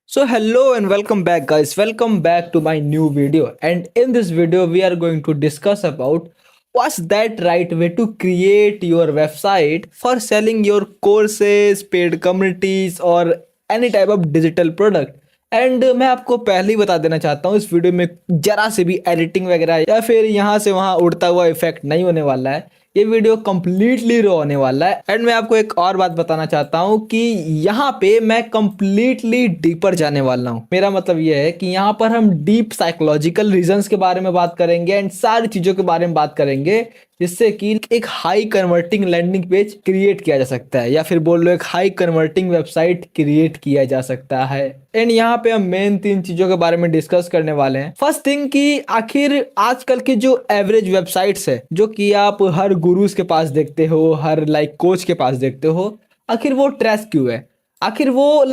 So hello and welcome back guys. Welcome back to my new video. And in this video we are going to discuss about what's that right way to create your website for selling your courses, paid communities or any type of digital product. And मैं आपको पहले ही बता देना चाहता हूँ इस video में जरा से भी एडिटिंग वगैरह या फिर यहाँ से वहाँ उड़ता हुआ इफेक्ट नहीं होने वाला है। ये वीडियो कंप्लीटली रॉ होने वाला है। एंड मैं आपको एक और बात बताना चाहता हूँ कि यहाँ पे मैं कंप्लीटली डीपर जाने वाला हूँ। मेरा मतलब ये है कि यहाँ पर हम डीप साइकोलॉजिकल रीजंस के बारे में बात करेंगे एंड सारी चीजों के बारे में बात करेंगे जिससे कि एक high converting landing page create किया जा सकता है या फिर बोल लो एक हाई कन्वर्टिंग वेबसाइट क्रिएट किया जा सकता है। एंड यहाँ पे हम मेन 3 चीजों के बारे में डिस्कस करने वाले हैं। फर्स्ट थिंग कि आखिर आजकल के जो एवरेज वेबसाइट्स है जो कि आप हर गुरुज के पास देखते हो, हर कोच के पास देखते हो, आखिर वो ट्रैश क्यों है? आखिर वो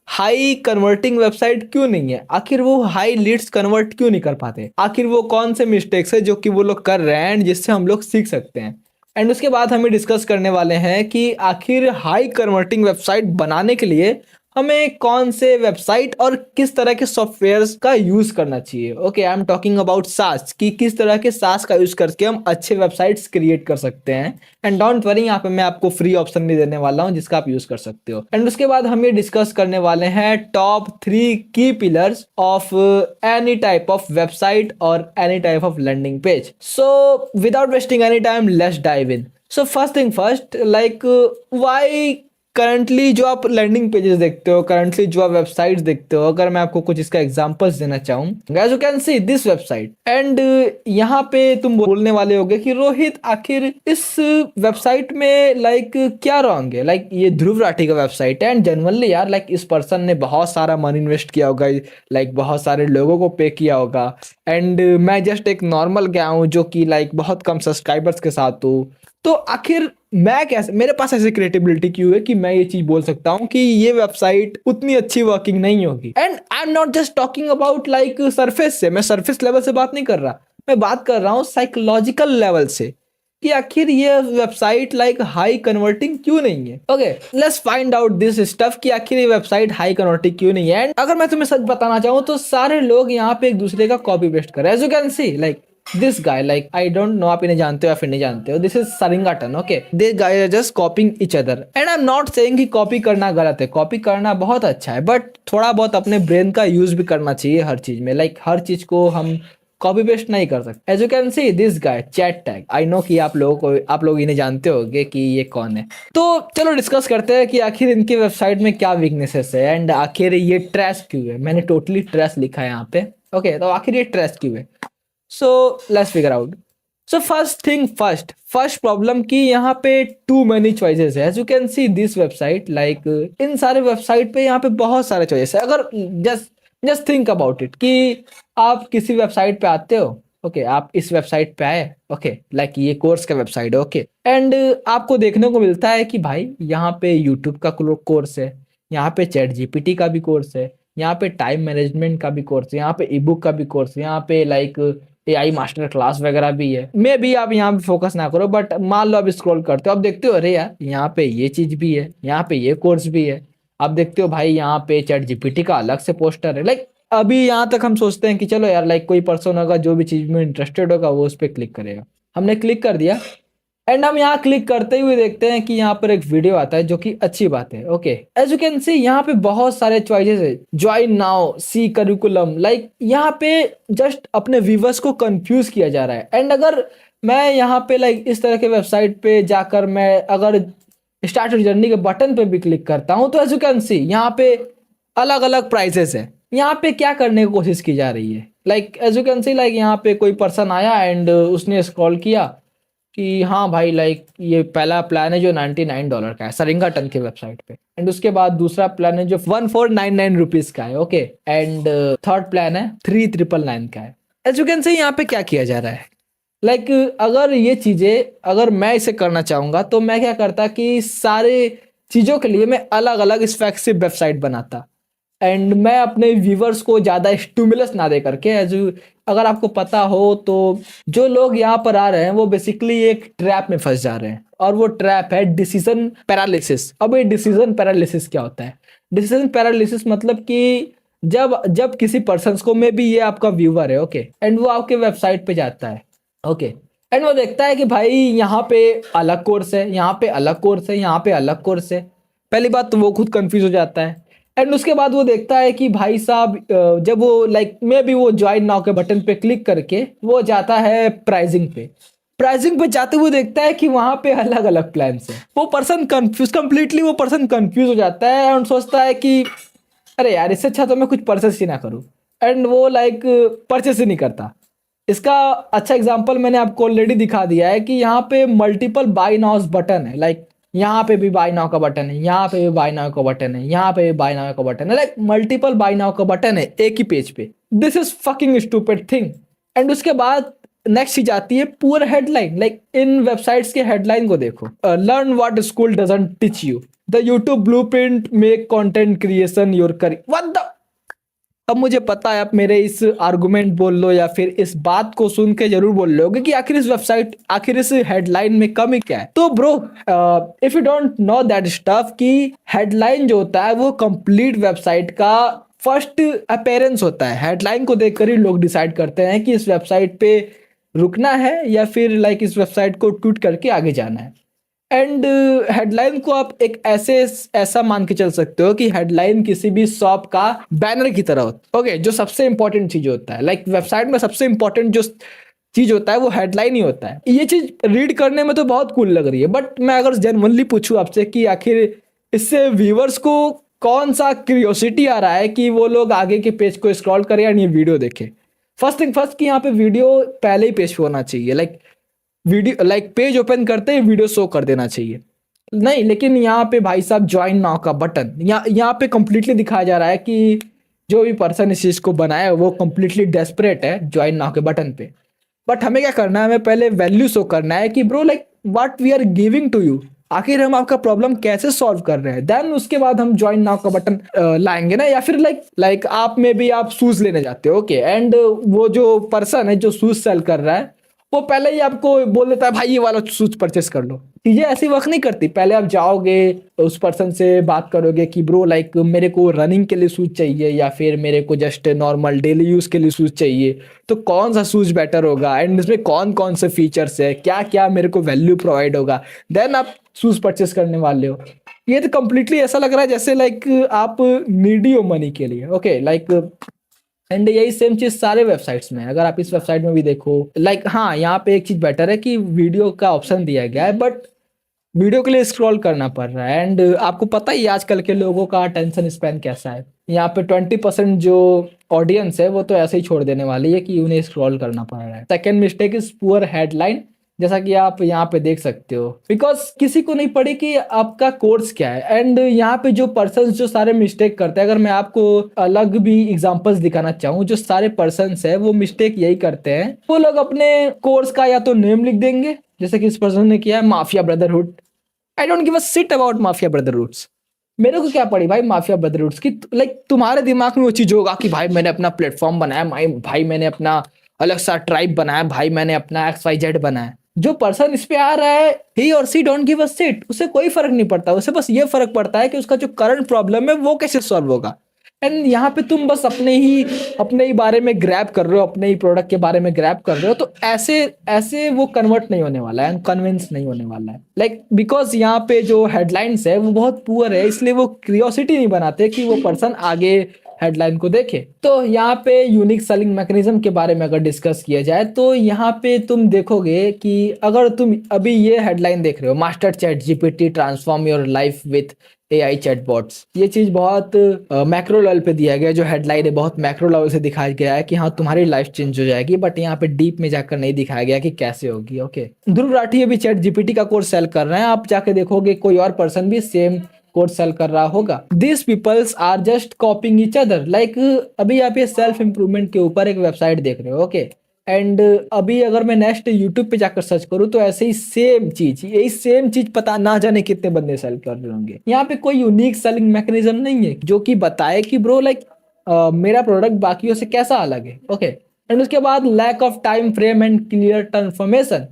हाई कन्वर्टिंग वेबसाइट क्यों नहीं है? आखिर वो हाई लीड्स कन्वर्ट क्यों नहीं कर पाते? आखिर वो कौन से मिस्टेक्स है जो कि वो लोग कर रहे हैं जिससे हम लोग सीख सकते हैं? एंड उसके बाद हमें डिस्कस करने वाले हैं कि आखिर हाई कन्वर्टिंग वेबसाइट बनाने के लिए हमें कौन से वेबसाइट और किस तरह के सॉफ्टवेयर्स का यूज करना चाहिए। Okay, I am talking about सास कि किस तरह के सास का यूज करके हम अच्छे वेबसाइट्स क्रिएट कर सकते हैं। एंड डोंट वरी, यहाँ पे मैं आपको फ्री ऑप्शन भी देने वाला हूँ जिसका आप यूज कर सकते हो। एंड उसके बाद हम ये डिस्कस करने वाले हैं top 3 key pillars of any type of website और any type of landing page. So without wasting any time, let's dive in. So first thing first, why currently जो आप लैंडिंग पेजेस देखते हो, करंटली जो आप वेबसाइट्स देखते हो, अगर मैं आपको कुछ इसका एग्जांपल्स देना चाहूँ, guys you can see this website and यहाँ पे तुम बोलने वाले होगे कि रोहित आखिर इस वेबसाइट में क्या रॉन्ग है? ये ध्रुव राठी का वेबसाइट है एंड जनरली यार इस पर्सन ने बहुत सारा मनी इन्वेस्ट किया होगा, बहुत सारे लोगों को पे किया होगा एंड मैं जस्ट एक नॉर्मल गया हूँ जो कि बहुत कम सब्सक्राइबर्स के साथ हूँ। तो आखिर मैं कैसे, मेरे पास ऐसी क्रिएटिबिलिटी क्यों है कि मैं ये चीज बोल सकता हूँ कि ये वेबसाइट उतनी अच्छी वर्किंग नहीं होगी? And I am not just talking about surface से, मैं सरफेस लेवल से बात नहीं कर रहा, मैं बात कर रहा हूँ साइकोलॉजिकल लेवल से कि आखिर ये वेबसाइट हाई कन्वर्टिंग क्यों नहीं है। Okay, let's find out this stuff कि आखिर ये वेबसाइट हाई कन्वर्टिंग क्यों नहीं है। एंड अगर मैं तुम्हें सच बताना चाहूँ तो सारे लोग यहाँ पे एक दूसरे का कॉपी पेस्ट कर रहे हैं। As you can see this guy, I don't know आप इन्हें जानते हो या फिर नहीं जानते हो, दिस इज सरिंगाटन। Okay, this guy are just copying each other and I am not saying कि कॉपी करना गलत है, कॉपी करना बहुत अच्छा है, बट थोड़ा बहुत अपने ब्रेन का यूज भी करना चाहिए हर चीज में। हर चीज को हम कॉपी पेस्ट नहीं कर सकते। As you can see this guy chat tag, I know कि आप लोग इन्हें जानते होंगे कि ये कौन है। तो चलो डिस्कस करते हैं कि आखिर इनकी वेबसाइट में क्या वीकनेसेस है एंड आखिर ये ट्रैश क्यों है। मैंने टोटली ट्रैश लिखा है यहाँ पे। ओके, तो आखिर ये ट्रैश क्यों है? So let's figure out. So first thing first problem कि यहाँ पे too many choices है। As you can see this website, इन सारे वेबसाइट पे यहाँ पे बहुत सारे choices है। अगर just think about it कि आप किसी वेबसाइट पे आते हो, ओके आप इस वेबसाइट पे आए, ओके ये कोर्स का वेबसाइट है, ओके एंड आपको देखने को मिलता है कि भाई यहाँ पे यूट्यूब का कोर्स है, यहाँ पे चैट जीपीटी का भी कोर्स है, यहाँ पे टाइम मैनेजमेंट का भी कोर्स है, यहाँ पे ई बुक का भी कोर्स है, यहाँ पे एआई मास्टर क्लास वगैरह भी है। मे भी आप यहाँ पे फोकस ना करो, बट मान लो आप स्क्रॉल करते हो, आप देखते हो अरे यार यहाँ पे ये चीज भी है, यहाँ पे ये कोर्स भी है। आप देखते हो भाई यहाँ पे चैट जीपीटी का अलग से पोस्टर है। अभी यहाँ तक हम सोचते हैं कि चलो यार कोई पर्सन होगा जो भी चीज में इंटरेस्टेड होगा वो उस पर क्लिक करेगा। हमने क्लिक कर दिया एंड हम यहाँ क्लिक करते हुए देखते हैं कि यहाँ पर एक वीडियो आता है जो कि अच्छी बात है। Okay, as you can see यहाँ पे बहुत सारे चॉइसेस है, ज्वाइन नाउ, सी करिकुलम, यहाँ पे जस्ट अपने व्यूवर्स को कंफ्यूज किया जा रहा है। एंड अगर मैं यहाँ पे इस तरह के वेबसाइट पे जाकर मैं अगर स्टार्ट जर्नी के बटन पे भी क्लिक करता हूँ तो एज यू कैन सी यहाँ पे अलग अलग प्राइसेस है। यहाँ पे क्या करने की कोशिश की जा रही है, एज यू कैन सी यहाँ पे कोई पर्सन आया एंड उसने स्क्रॉल किया कि हाँ भाई ये पहला प्लान है जो $99 का है सरिंगाटन के वेबसाइट पे, एंड उसके बाद दूसरा प्लान है जो 1499 रुपीज का है, ओके एंड थर्ड प्लान है 3999 का है। एज यू कैन से यहाँ पे क्या किया जा रहा है, अगर ये चीजें अगर मैं इसे करना चाहूंगा तो मैं क्या करता कि सारे चीजों के लिए मैं अलग अलग स्पेसिफिक वेबसाइट बनाता एंड मैं अपने व्यूवर्स को ज्यादा स्टिमुलस ना दे करके, अगर आपको पता हो तो जो लोग यहाँ पर आ रहे हैं वो बेसिकली एक ट्रैप में फंस जा रहे हैं और वो ट्रैप है डिसीजन पैरालिसिस। अब ये डिसीजन पैरालिसिस क्या होता है? डिसीजन पैरालिसिस मतलब कि जब जब किसी पर्सन को, में भी ये आपका व्यूअर है, ओके, एंड वो आपके वेबसाइट पे जाता है, ओके, एंड वो देखता है कि भाई यहाँ पे अलग कोर्स है, यहाँ पे अलग कोर्स है, यहाँ पे अलग कोर्स है। पहली बात तो वो खुद कंफ्यूज हो जाता है, एंड उसके बाद वो देखता है कि भाई साहब जब वो लाइक में भी वो ज्वाइन नाउ के बटन पे क्लिक करके वो जाता है प्राइसिंग पे। प्राइसिंग पे जाते हुए देखता है कि वहां पे अलग अलग प्लान्स है। वो पर्सन कंफ्यूज, कंप्लीटली वो पर्सन कंफ्यूज हो जाता है और सोचता है कि अरे यार, इससे अच्छा तो मैं कुछ परचेस ही ना करूं, एंड वो लाइक परचेस ही नहीं करता। इसका अच्छा एग्जांपल मैंने आपको ऑलरेडी दिखा दिया है कि यहाँ पे मल्टीपल बाय नाउस बटन है, लाइक यहाँ पे भी बाय नाउ का बटन है, यहाँ पे भी बाय नाउ का बटन है, यहाँ पे भी बाय नाउ का बटन है, लाइक मल्टीपल बाय नाउ का बटन है एक ही पेज पे। This is fucking stupid thing. And उसके बाद नेक्स्ट चीज आती है poor headline. Like in websites के हेडलाइन को देखो, learn what school doesn't teach you, the YouTube blueprint, make content creation your career, what the. अब मुझे पता है आप मेरे इस आर्गुमेंट बोल लो या फिर इस बात को सुन के जरूर बोल लोगे कि आखिर इस वेबसाइट, आखिर इस हेडलाइन में कमी क्या है। तो bro, if you don't know that stuff कि हेडलाइन जो होता है वो कंप्लीट वेबसाइट का फर्स्ट अपेयरेंस होता है। हेडलाइन को देखकर ही लोग डिसाइड करते हैं कि इस वेबसाइट पे रुकना है या फिर लाइक इस वेबसाइट को ट्वीट करके आगे जाना है। एंड हेडलाइन को आप एक ऐसा मान के चल सकते हो कि हेडलाइन किसी भी शॉप का बैनर की तरह होता है, ओके, जो सबसे इंपॉर्टेंट चीज होता है। लाइक वेबसाइट में सबसे इंपॉर्टेंट जो चीज होता है वो हेडलाइन ही होता है। ये चीज रीड करने में तो बहुत कूल लग रही है, बट मैं अगर जेन्युइनली पूछूं आपसे कि आखिर इससे व्यूअर्स को कौन सा क्यूरियोसिटी आ रहा है कि वो लोग आगे के पेज को स्क्रॉल करें या ये वीडियो देखें। फर्स्ट थिंग फर्स्ट कि यहाँ पे वीडियो पहले ही पेज पे होना चाहिए। Like video, like page open करते ही वीडियो शो कर देना चाहिए। नहीं, लेकिन यहाँ पे भाई साहब ज्वाइन नाउ का बटन, यहाँ पे कंप्लीटली दिखाया जा रहा है कि जो भी पर्सन इस चीज को बनाया है वो कंप्लीटली डेस्परेट है ज्वाइन नाउ के बटन पे। बट हमें क्या करना है, हमें पहले वैल्यू शो करना है कि bro like what we are giving to you, आखिर हम आपका प्रॉब्लम कैसे सॉल्व कर रहे हैं। देन उसके बाद हम ज्वाइन नाउ का बटन लाएंगे ना। या फिर लाइक आप में भी आप शूज लेने जाते हो, ओके, एंड वो जो पर्सन है जो शूज सेल कर रहा है वो पहले ही आपको बोल देता है भाई ये वाला शूज परचेस कर लो। चीजें ऐसी वर्क नहीं करती। पहले आप जाओगे उस पर्सन से बात करोगे कि ब्रो लाइक मेरे को रनिंग के लिए शूज चाहिए या फिर मेरे को जस्ट नॉर्मल डेली यूज के लिए शूज चाहिए, तो कौन सा शूज बेटर होगा एंड इसमें कौन कौन से फीचर्स है, क्या क्या मेरे को वैल्यू प्रोवाइड होगा, देन आप शूज परचेस करने वाले हो। ये तो कंप्लीटली ऐसा लग रहा है जैसे लाइक आप नीडी हो मनी के लिए, ओके, लाइक एंड यही सेम चीज सारे वेबसाइट्स में है। अगर आप इस वेबसाइट में भी देखो, लाइक हाँ, यहाँ पे एक चीज बेटर है कि वीडियो का ऑप्शन दिया गया है, बट वीडियो के लिए स्क्रॉल करना पड़ रहा है। एंड आपको पता ही है आजकल के लोगों का अटेंशन स्पैन कैसा है। यहाँ पे 20% जो ऑडियंस है वो तो ऐसे ही छोड़ देने वाली है कि उन्हें स्क्रॉल करना पड़ रहा है। Second mistake is poor headline, जैसा कि आप यहाँ पे देख सकते हो, बिकॉज किसी को नहीं पड़ी कि आपका कोर्स क्या है। एंड यहाँ पे जो पर्सन जो सारे मिस्टेक करते हैं, अगर मैं आपको अलग भी एग्जांपल्स दिखाना चाहूँ, जो सारे पर्सन है वो मिस्टेक यही करते हैं, वो लोग अपने कोर्स का या तो नेम लिख देंगे, जैसे कि इस पर्सन ने किया है, mafia brotherhood. I don't give a shit about mafia brotherhoods. मेरे को क्या पड़ी भाई माफिया ब्रदरहुड्स की। लाइक तुम्हारे दिमाग में वो चीज होगा कि भाई मैंने अपना प्लेटफॉर्म बनाया, भाई मैंने अपना अलग सा ट्राइब बनाया, भाई मैंने अपना XYZ बनाया। जो पर्सन इस पे आ रहा है, ही और सी डोंट गिव अ शिट, उसे कोई फर्क नहीं पड़ता। उसे बस ये फर्क पड़ता है कि उसका जो करंट प्रॉब्लम है वो कैसे सॉल्व होगा। एंड यहाँ पे तुम बस अपने ही बारे में ग्रैब कर रहे हो, अपने ही प्रोडक्ट के बारे में ग्रैब कर रहे हो, तो ऐसे ऐसे वो कन्वर्ट नहीं होने वाला है, कन्विंस नहीं होने वाला है। लाइक बिकॉज यहाँ पे जो हेडलाइंस है वो बहुत पुअर है, इसलिए वो क्यूरियोसिटी नहीं बनाते कि वो पर्सन आगे हेडलाइन को देखे। तो यहाँ पे यूनिक सेलिंग मैकेनिज्म के बारे में अगर डिस्कस किया जाए तो यहाँ पे तुम देखोगे कि अगर तुम अभी ये हेडलाइन देख रहे हो, master chat GPT transform your life with AI chatbots, ये चीज बहुत मैक्रो लेवल पे दिया गया है। जो हेडलाइन है बहुत मैक्रो लेवल से दिखाया गया है कि हाँ तुम्हारी लाइफ चेंज हो जाएगी, बट यहाँ पे डीप में जाकर नहीं दिखाया गया कि कैसे होगी। ओके, ध्रुव राठी अभी चैट जीपीटी का कोर्स सेल कर रहे हैं, आप जाके देखोगे कोई और पर्सन भी सेम कोर्स सेल कर रहा होगा। This peoples are just copying each other. Like अभी आप ये सेल्फ इंप्रूवमेंट के ऊपर एक वेबसाइट देख रहे हो, ओके, एंड अभी अगर मैं नेक्स्ट यूट्यूब पे जाकर सर्च करूँ तो ऐसे ही यही सेम चीज पता ना जाने कितने बंदे सेल कर रहे होंगे। यहाँ पे कोई यूनिक सेलिंग मैकेनिज्म नहीं है जो कि बताए कि ब्रो लाइक मेरा प्रोडक्ट बाकियों से कैसा अलग है। ओके, एंड उसके बाद lack of time frame and clear transformation.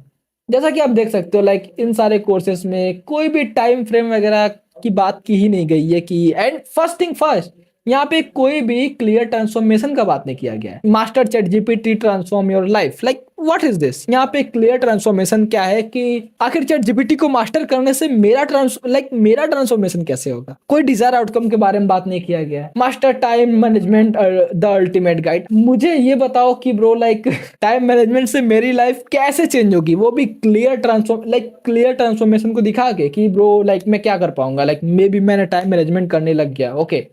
जैसा कि आप देख सकते हो लाइक इन सारे कोर्सेस में कोई भी टाइम फ्रेम वगैरह की बात की ही नहीं गई है कि एंड फर्स्ट थिंग फर्स्ट, यहाँ पे कोई भी क्लियर ट्रांसफॉर्मेशन का बात नहीं किया गया है। Master chat GPT transform your life, like what is this? यहाँ पे क्लियर ट्रांसफॉर्मेशन क्या है कि आखिर चैट जीपीटी को मास्टर करने से मेरा ट्रांसफॉर्मेशन कैसे होगा? कोई डिजायर आउटकम के बारे में बात नहीं किया गया है। Master time management the ultimate guide, मुझे ये बताओ कि ब्रो लाइक टाइम मैनेजमेंट से मेरी लाइफ कैसे चेंज होगी, वो भी क्लियर ट्रांसफॉर्मेशन को दिखा के कि ब्रो लाइक मैं क्या कर पाऊंगा, लाइक मे बी मैंने टाइम मैनेजमेंट करने लग गया, ओके,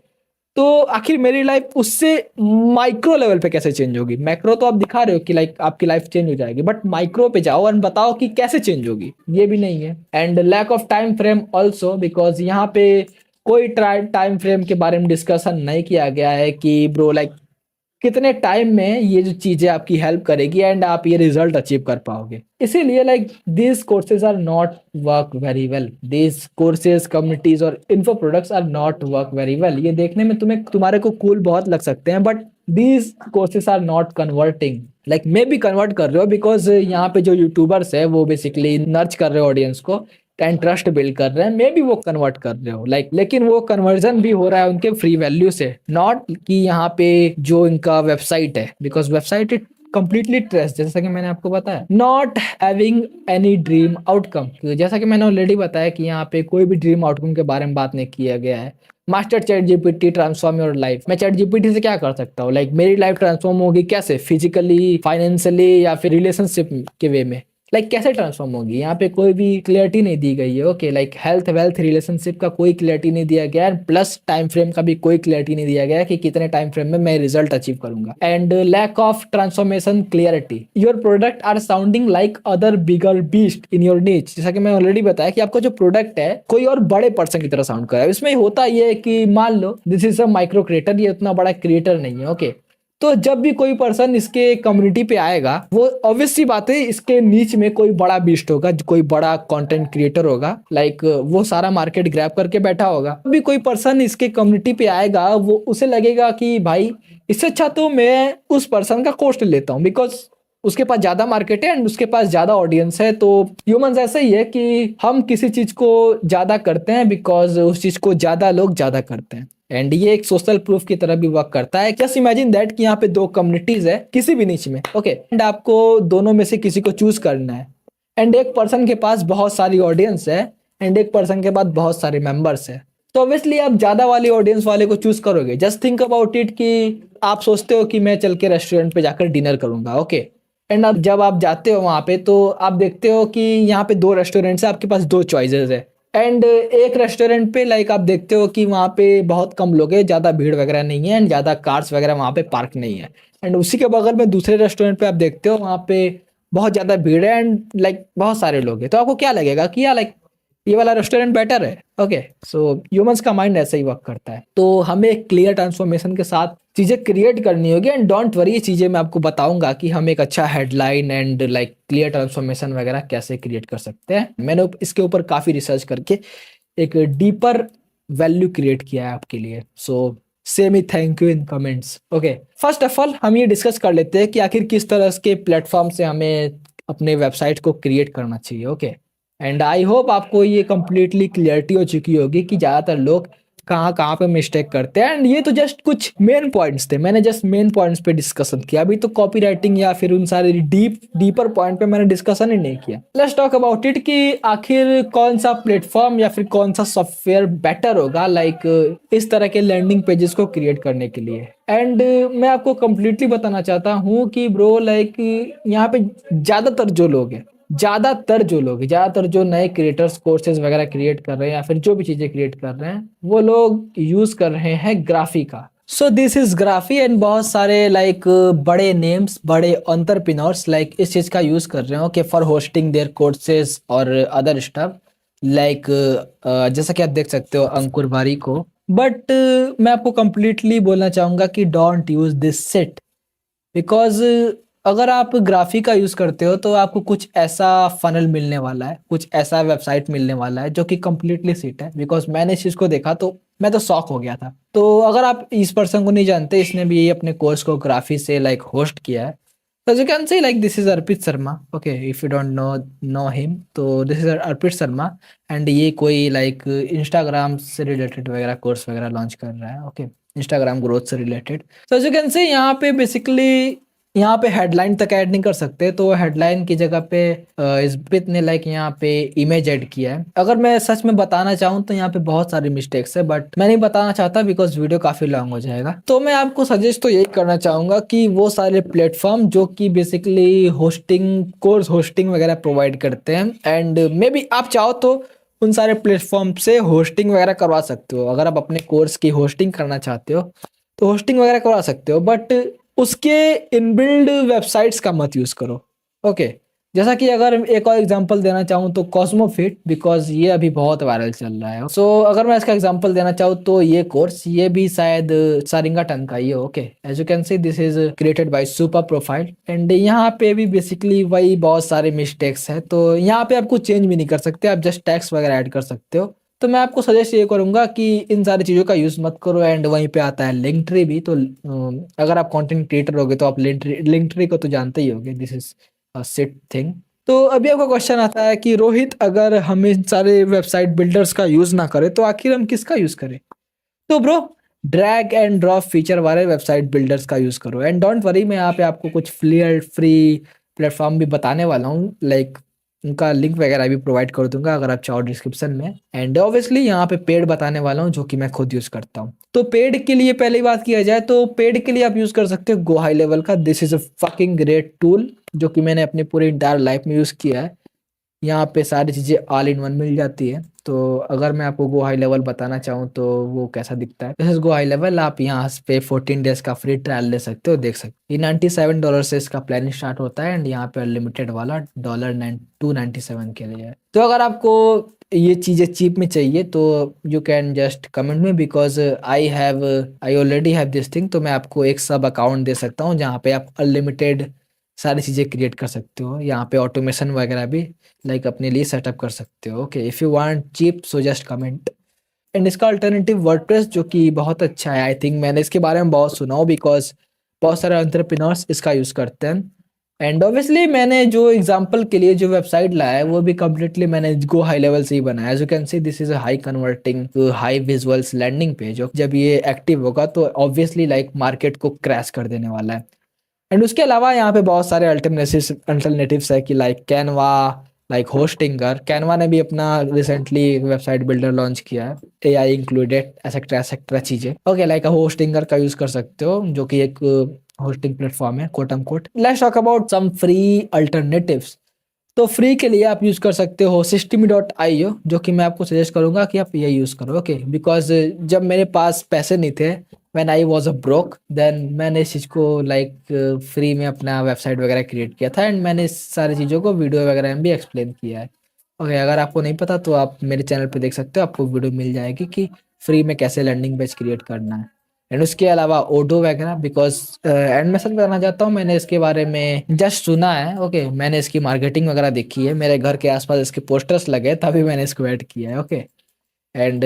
तो आखिर मेरी लाइफ उससे माइक्रो लेवल पे कैसे चेंज होगी? मैक्रो तो आप दिखा रहे हो कि लाइक आपकी लाइफ चेंज हो जाएगी, बट माइक्रो पे जाओ और बताओ कि कैसे चेंज होगी, ये भी नहीं है। And lack of time frame also, because यहाँ पे कोई टाइम फ्रेम के बारे में डिस्कशन नहीं किया गया है कि ब्रो लाइक कितने टाइम में ये जो चीजें आपकी हेल्प करेगी एंड आप ये रिजल्ट अचीव कर पाओगे। इसीलिए like these courses are not work very well, these courses communities और info products are not work very well. ये देखने में तुम्हारे को कूल बहुत लग सकते हैं, but these courses are not converting. Like मैं भी कन्वर्ट कर रहे हो, बिकॉज यहाँ पे जो यूट्यूबर्स है वो बेसिकली नर्च कर रहे हो ऑडियंस को एंड ट्रस्ट बिल्ड कर रहे हैं, मे भी वो कन्वर्ट कर रहे हो लाइक, लेकिन वो कन्वर्जन भी हो रहा है उनके फ्री वैल्यू से, नॉट कि यहाँ पे जो इनका वेबसाइट है, because website it completely trust, जैसा कि मैंने आपको बताया, not having any dream outcome. जैसा कि मैंने ऑलरेडी बताया कि यहाँ पे कोई भी ड्रीम आउटकम के बारे में बात नहीं किया गया है। Master chat GPT transform your life, मैं चैट जीपीटी से क्या कर सकता हूँ? लाइक मेरी लाइफ ट्रांसफॉर्म होगी कैसे? फिजिकली, फाइनेंशियली या फिर रिलेशनशिप के वे में, लाइक कैसे ट्रांसफॉर्म होगी? यहाँ पे कोई भी क्लियरिटी नहीं दी गई है, okay, like health wealth relationship का कोई क्लियरिटी नहीं दिया गया है, प्लस टाइम फ्रेम का भी कोई क्लियरिटी नहीं दिया गया है कि कितने टाइम फ्रेम में मैं रिजल्ट अचीव करूंगा। And lack of transformation clarity, your product are sounding like other bigger beast in your niche. जैसा कि मैं ऑलरेडी बताया कि आपका जो प्रोडक्ट है कोई और बड़े पर्सन की तरह साउंड कर रहा है। इसमें होता ये है कि मान लो this is a micro creator, ये उतना बड़ा क्रिएटर नहीं है, ओके, तो जब भी कोई पर्सन इसके कम्युनिटी पे आएगा, वो ऑब्वियस सी बात है इसके नीच में कोई बड़ा बीस्ट होगा, कोई बड़ा कंटेंट क्रिएटर होगा, लाइक वो सारा मार्केट ग्रैब करके बैठा होगा। जब भी कोई पर्सन इसके कम्युनिटी पे आएगा, वो उसे लगेगा कि भाई इससे अच्छा तो मैं उस पर्सन का कोर्स लेता हूँ, बिकॉज उसके पास ज्यादा मार्केट है एंड उसके पास ज्यादा ऑडियंस है। तो ह्यूमंस ऐसा ही है कि हम किसी चीज को ज्यादा करते हैं बिकॉज उस चीज को ज्यादा लोग ज्यादा करते हैं, एंड ये एक सोशल प्रूफ की तरह भी वर्क करता है। जस्ट इमेजिन दैट कि यहाँ पे दो कम्युनिटीज है किसी भी नीच में, ओके, एंड आपको दोनों में से किसी को चूज करना है, एंड एक पर्सन के पास बहुत सारी ऑडियंस है एंड एक पर्सन के पास बहुत सारे मेंबर्स है, तो ऑब्वियसली आप ज्यादा वाली ऑडियंस वाले को चूज करोगे। जस्ट थिंक अबाउट इट कि आप सोचते हो कि मैं चल के रेस्टोरेंट पे जाकर डिनर करूंगा, ओके, एंड अब जब आप जाते हो वहां पे तो आप देखते हो कि यहाँ पे दो रेस्टोरेंट्स है, आपके पास दो चॉइसेस है, एंड एक रेस्टोरेंट पे लाइक आप देखते हो कि वहाँ पे बहुत कम लोग हैं, ज़्यादा भीड़ वगैरह नहीं है एंड ज़्यादा कार्स वगैरह वहाँ पे पार्क नहीं है, एंड उसी के बगल में दूसरे रेस्टोरेंट पे आप देखते हो वहाँ पे बहुत ज़्यादा भीड़ है एंड लाइक बहुत सारे लोग हैं, तो आपको क्या लगेगा कि यार लाइक ये वाला रेस्टोरेंट बेटर है, ओके। सो ह्यूमंस का माइंड ऐसे ही वर्क करता है। तो हमें एक क्लियर ट्रांसफॉर्मेशन के साथ चीजें क्रिएट करनी होगी, एंड डोंट वरी, ये चीजें मैं आपको बताऊंगा कि हम एक अच्छा headline and like clear transformation वगैरह कैसे क्रिएट कर सकते हैं। मैंने इसके ऊपर काफी रिसर्च करके एक डीपर वैल्यू क्रिएट किया है आपके लिए। सो से me thank you in comments, okay. First of all हम ये डिस्कस कर लेते हैं कि आखिर किस तरह के प्लेटफॉर्म से हमें अपने वेबसाइट को क्रिएट करना चाहिए, ओके। एंड आई होप आपको ये कंप्लीटली क्लियरिटी हो चुकी होगी कि ज़्यादातर लोग कहाँ कहाँ पे मिस्टेक करते हैं, एंड ये तो जस्ट कुछ मेन पॉइंट्स थे, मैंने जस्ट मेन पॉइंट्स पे डिस्कशन किया। अभी तो कॉपी राइटिंग या फिर उन सारे डीपर पॉइंट पे मैंने डिस्कशन ही नहीं किया। लेट्स टॉक अबाउट इट कि आखिर कौन सा प्लेटफॉर्म या फिर कौन सा सॉफ्टवेयर बेटर होगा लाइक इस तरह के लैंडिंग पेजेस को क्रिएट करने के लिए। एंड मैं आपको कंप्लीटली बताना चाहता हूँ कि ब्रो लाइक यहाँ पे ज्यादातर जो नए क्रिएटर्स कोर्सेज वगैरह क्रिएट कर रहे हैं या फिर जो भी चीजें क्रिएट कर रहे हैं, वो लोग यूज कर रहे हैं ग्राफी का। सो दिस इज ग्राफी, एंड बहुत सारे लाइक बड़े नेम्स, बड़े एंटरप्रेन्योर्स लाइक इस चीज का यूज कर रहे हो कि फॉर होस्टिंग देयर कोर्सेज और अदर स्टफ, लाइक जैसा कि आप देख सकते हो अंकुर बारी को। बट मैं आपको कंप्लीटली बोलना चाहूंगा कि don't use this set, because अगर आप ग्राफी का यूज करते हो तो आपको कुछ ऐसा फनल मिलने वाला है, कुछ ऐसा वेबसाइट मिलने वाला है जो कि कंप्लीटली सीट है। बिकॉज मैंने इस चीज को देखा तो मैं तो शॉक हो गया था। तो अगर आप इस पर्सन को नहीं जानते, इसने भी अपने कोर्स को ग्राफी से लाइक होस्ट किया है, So as you can see, like this is Arpit Sharma. Okay, if you don't know him, तो this is Arpit Sharma and ये कोई like Instagram से related वगैरह कोर्स वगैरह लॉन्च कर रहा है. ओके, इंस्टाग्राम ग्रोथ से रिलेटेड. तो एज यू कैन सी यहाँ पे बेसिकली यहाँ पे हेडलाइन तक ऐड नहीं कर सकते, तो हेडलाइन की जगह पे इस बिट ने लाइक यहाँ पे इमेज ऐड किया है. अगर मैं सच में बताना चाहूँ तो यहाँ पे बहुत सारी मिस्टेक्स है, बट मैं नहीं बताना चाहता बिकॉज वीडियो काफी लॉन्ग हो जाएगा. तो मैं आपको सजेस्ट तो यही करना चाहूंगा कि वो सारे प्लेटफॉर्म जो कि बेसिकली होस्टिंग कोर्स होस्टिंग वगैरह प्रोवाइड करते हैं, एंड मे बी आप चाहो तो उन सारे प्लेटफॉर्म से होस्टिंग वगैरह करवा सकते हो. अगर आप अपने कोर्स की होस्टिंग करना चाहते हो तो होस्टिंग वगैरह करवा सकते हो, बट उसके इनबिल्ड वेबसाइट्स का मत यूज करो. ओके, जैसा कि अगर एक और एग्जांपल देना चाहूँ तो कॉस्मोफिट, बिकॉज ये अभी बहुत वायरल चल रहा है. सो अगर मैं इसका एग्जांपल देना चाहूँ तो ये कोर्स ये भी शायद सारिंगाटन का ही है. Okay, as you can see this is created by super profile, and यहाँ पे भी बेसिकली वही बहुत सारे मिस्टेक्स है. तो यहाँ पे आप कुछ चेंज भी नहीं कर सकते, आप जस्ट टैक्स वगैरह ऐड कर सकते हो. तो मैं आपको सजेस्ट ये करूंगा कि इन सारी चीज़ों का यूज़ मत करो. एंड वहीं पे आता है लिंक ट्री भी. तो अगर आप कंटेंट क्रिएटर होगे तो आप लिंक ट्री को तो जानते ही होगे. This is seat thing. तो अभी आपका क्वेश्चन आता है कि रोहित, अगर हम इन सारे वेबसाइट बिल्डर्स का यूज़ ना करें तो आखिर हम किसका यूज़ करें? तो bro, drag and drop feature वाले वेबसाइट बिल्डर्स का यूज़ करो. एंड डोंट वरी, मैं यहाँ पे आपको कुछ फ्री प्लेटफॉर्म भी बताने वाला हूँ. लाइक उनका लिंक वगैरह भी प्रोवाइड कर दूंगा अगर आप चाहो डिस्क्रिप्शन में. एंड ऑब्वियसली यहाँ पे पेड बताने वाला हूँ जो कि मैं खुद यूज़ करता हूँ. तो पेड के लिए पहली बात किया जाए तो पेड के लिए आप यूज़ कर सकते हो गो हाई लेवल का. This is a fucking great tool जो कि मैंने अपनी पूरी इंटायर लाइफ में यूज़ किया है. यहाँ पे सारी चीज़ें ऑल इन वन मिल जाती है. तो अगर मैं आपको गो हाई लेवल बताना चाहूँ तो वो कैसा दिखता है. This is go high level. आप यहाँ पे 14 डेज का फ्री ट्रायल ले सकते हो, देख सकते हो. ये $97 से इसका प्लान स्टार्ट होता है, एंड यहाँ पे अनलिमिटेड वाला $297 के लिए है. तो अगर आपको ये चीज़ें चीप में चाहिए तो यू कैन जस्ट कमेंट में, because I already have this thing. तो मैं आपको एक सब अकाउंट दे सकता हूँ जहाँ पे आप अनलिमिटेड सारी चीज़ें क्रिएट कर सकते हो. यहाँ पे ऑटोमेशन वगैरह भी लाइक अपने लिए सेटअप कर सकते हो. Okay, if you want cheap so just comment. And इसका अल्टरनेटिव वर्डप्रेस जो कि बहुत अच्छा है. आई थिंक मैंने इसके बारे में बहुत सुना हो बिकॉज बहुत सारे एंटरप्रेन्योर्स इसका यूज़ करते हैं. एंड ऑब्वियसली मैंने जो एग्जांपल के लिए जो वेबसाइट लाया है वो भी कम्प्लीटली मैंने गो हाई लेवल से ही बनाया. As you can see this is a high converting high visuals landing page. जब ये एक्टिव होगा तो ऑब्वियसली लाइक मार्केट को क्रैश कर देने वाला है. एंड उसके अलावा यहाँ पे बहुत सारे अल्टरनेटिव्स है कि like Canva, like Hostinger. Canva ने भी अपना रिसेंटली वेबसाइट बिल्डर लॉन्च किया है, AI इंक्लूडेड, एसेक्ट्रा एसेक्ट्रा चीजें. ओके, लाइक होस्टिंगर का यूज कर सकते हो जो कि एक होस्टिंग प्लेटफॉर्म है quote and quote. Let's talk about some free alternatives. तो फ्री के लिए आप यूज कर सकते हो Systeme.io, जो कि मैं आपको सजेस्ट करूंगा कि आप ये यूज करो. ओके, बिकॉज जब मेरे पास पैसे नहीं थे, when I was a broke, then मैंने इस चीज़ को लाइक फ्री में अपना वेबसाइट वगैरह क्रिएट किया था. एंड मैंने इस सारी चीज़ों को वीडियो वगैरह में भी एक्सप्लेन किया है. ओके, अगर आपको नहीं पता तो आप मेरे चैनल पे देख सकते हो, आपको वीडियो मिल जाएगी कि फ्री में कैसे लैंडिंग पेज क्रिएट करना है. एंड उसके अलावा ओडो वगैरह, बिकॉज एंड मैं सच बताना चाहता हूँ, मैंने इसके बारे में जस्ट सुना है. ओके, मैंने इसकी मार्केटिंग वगैरह देखी है, मेरे घर के आसपास इसके पोस्टर्स लगे तभी मैंने इसको ऐड किया है. ओके, एंड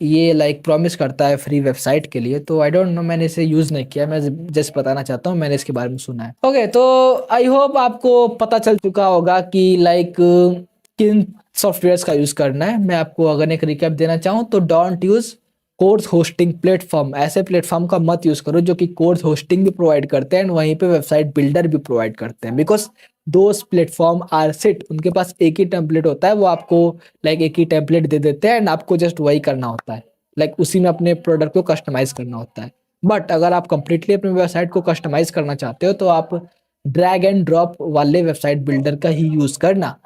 ये लाइक प्रॉमिस करता है फ्री वेबसाइट के लिए. तो आई डोंट नो, मैंने इसे यूज़ नहीं किया, मैं जस्ट बताना चाहता हूँ, मैंने इसके बारे में सुना है. ओके, तो आई होप आपको पता चल चुका होगा कि लाइक किन सॉफ्टवेयर्स का यूज़ करना है. मैं आपको अगर एक रिकैप देना चाहूँ तो don't use course hosting platform. ऐसे प्लेटफॉर्म का मत यूज़ करो जो कि कोर्स होस्टिंग भी प्रोवाइड करते हैं एंड वहीं पे वेबसाइट बिल्डर भी प्रोवाइड करते हैं. Because those platform are sit, उनके पास एक ही टेम्पलेट होता है, वो आपको लाइक एक ही टेम्पलेट दे देते हैं एंड आपको जस्ट वही करना होता है. लाइक उसी में अपने प्रोडक्ट को कस्टमाइज करना होता है. बट अगर आप कंप्लीटली अपने वेबसाइट को कस्टमाइज करना चाहते हो तो आप ड्रैग एंड ड्रॉप वाले वेबसाइट बिल्डर का ही यूज़ करना.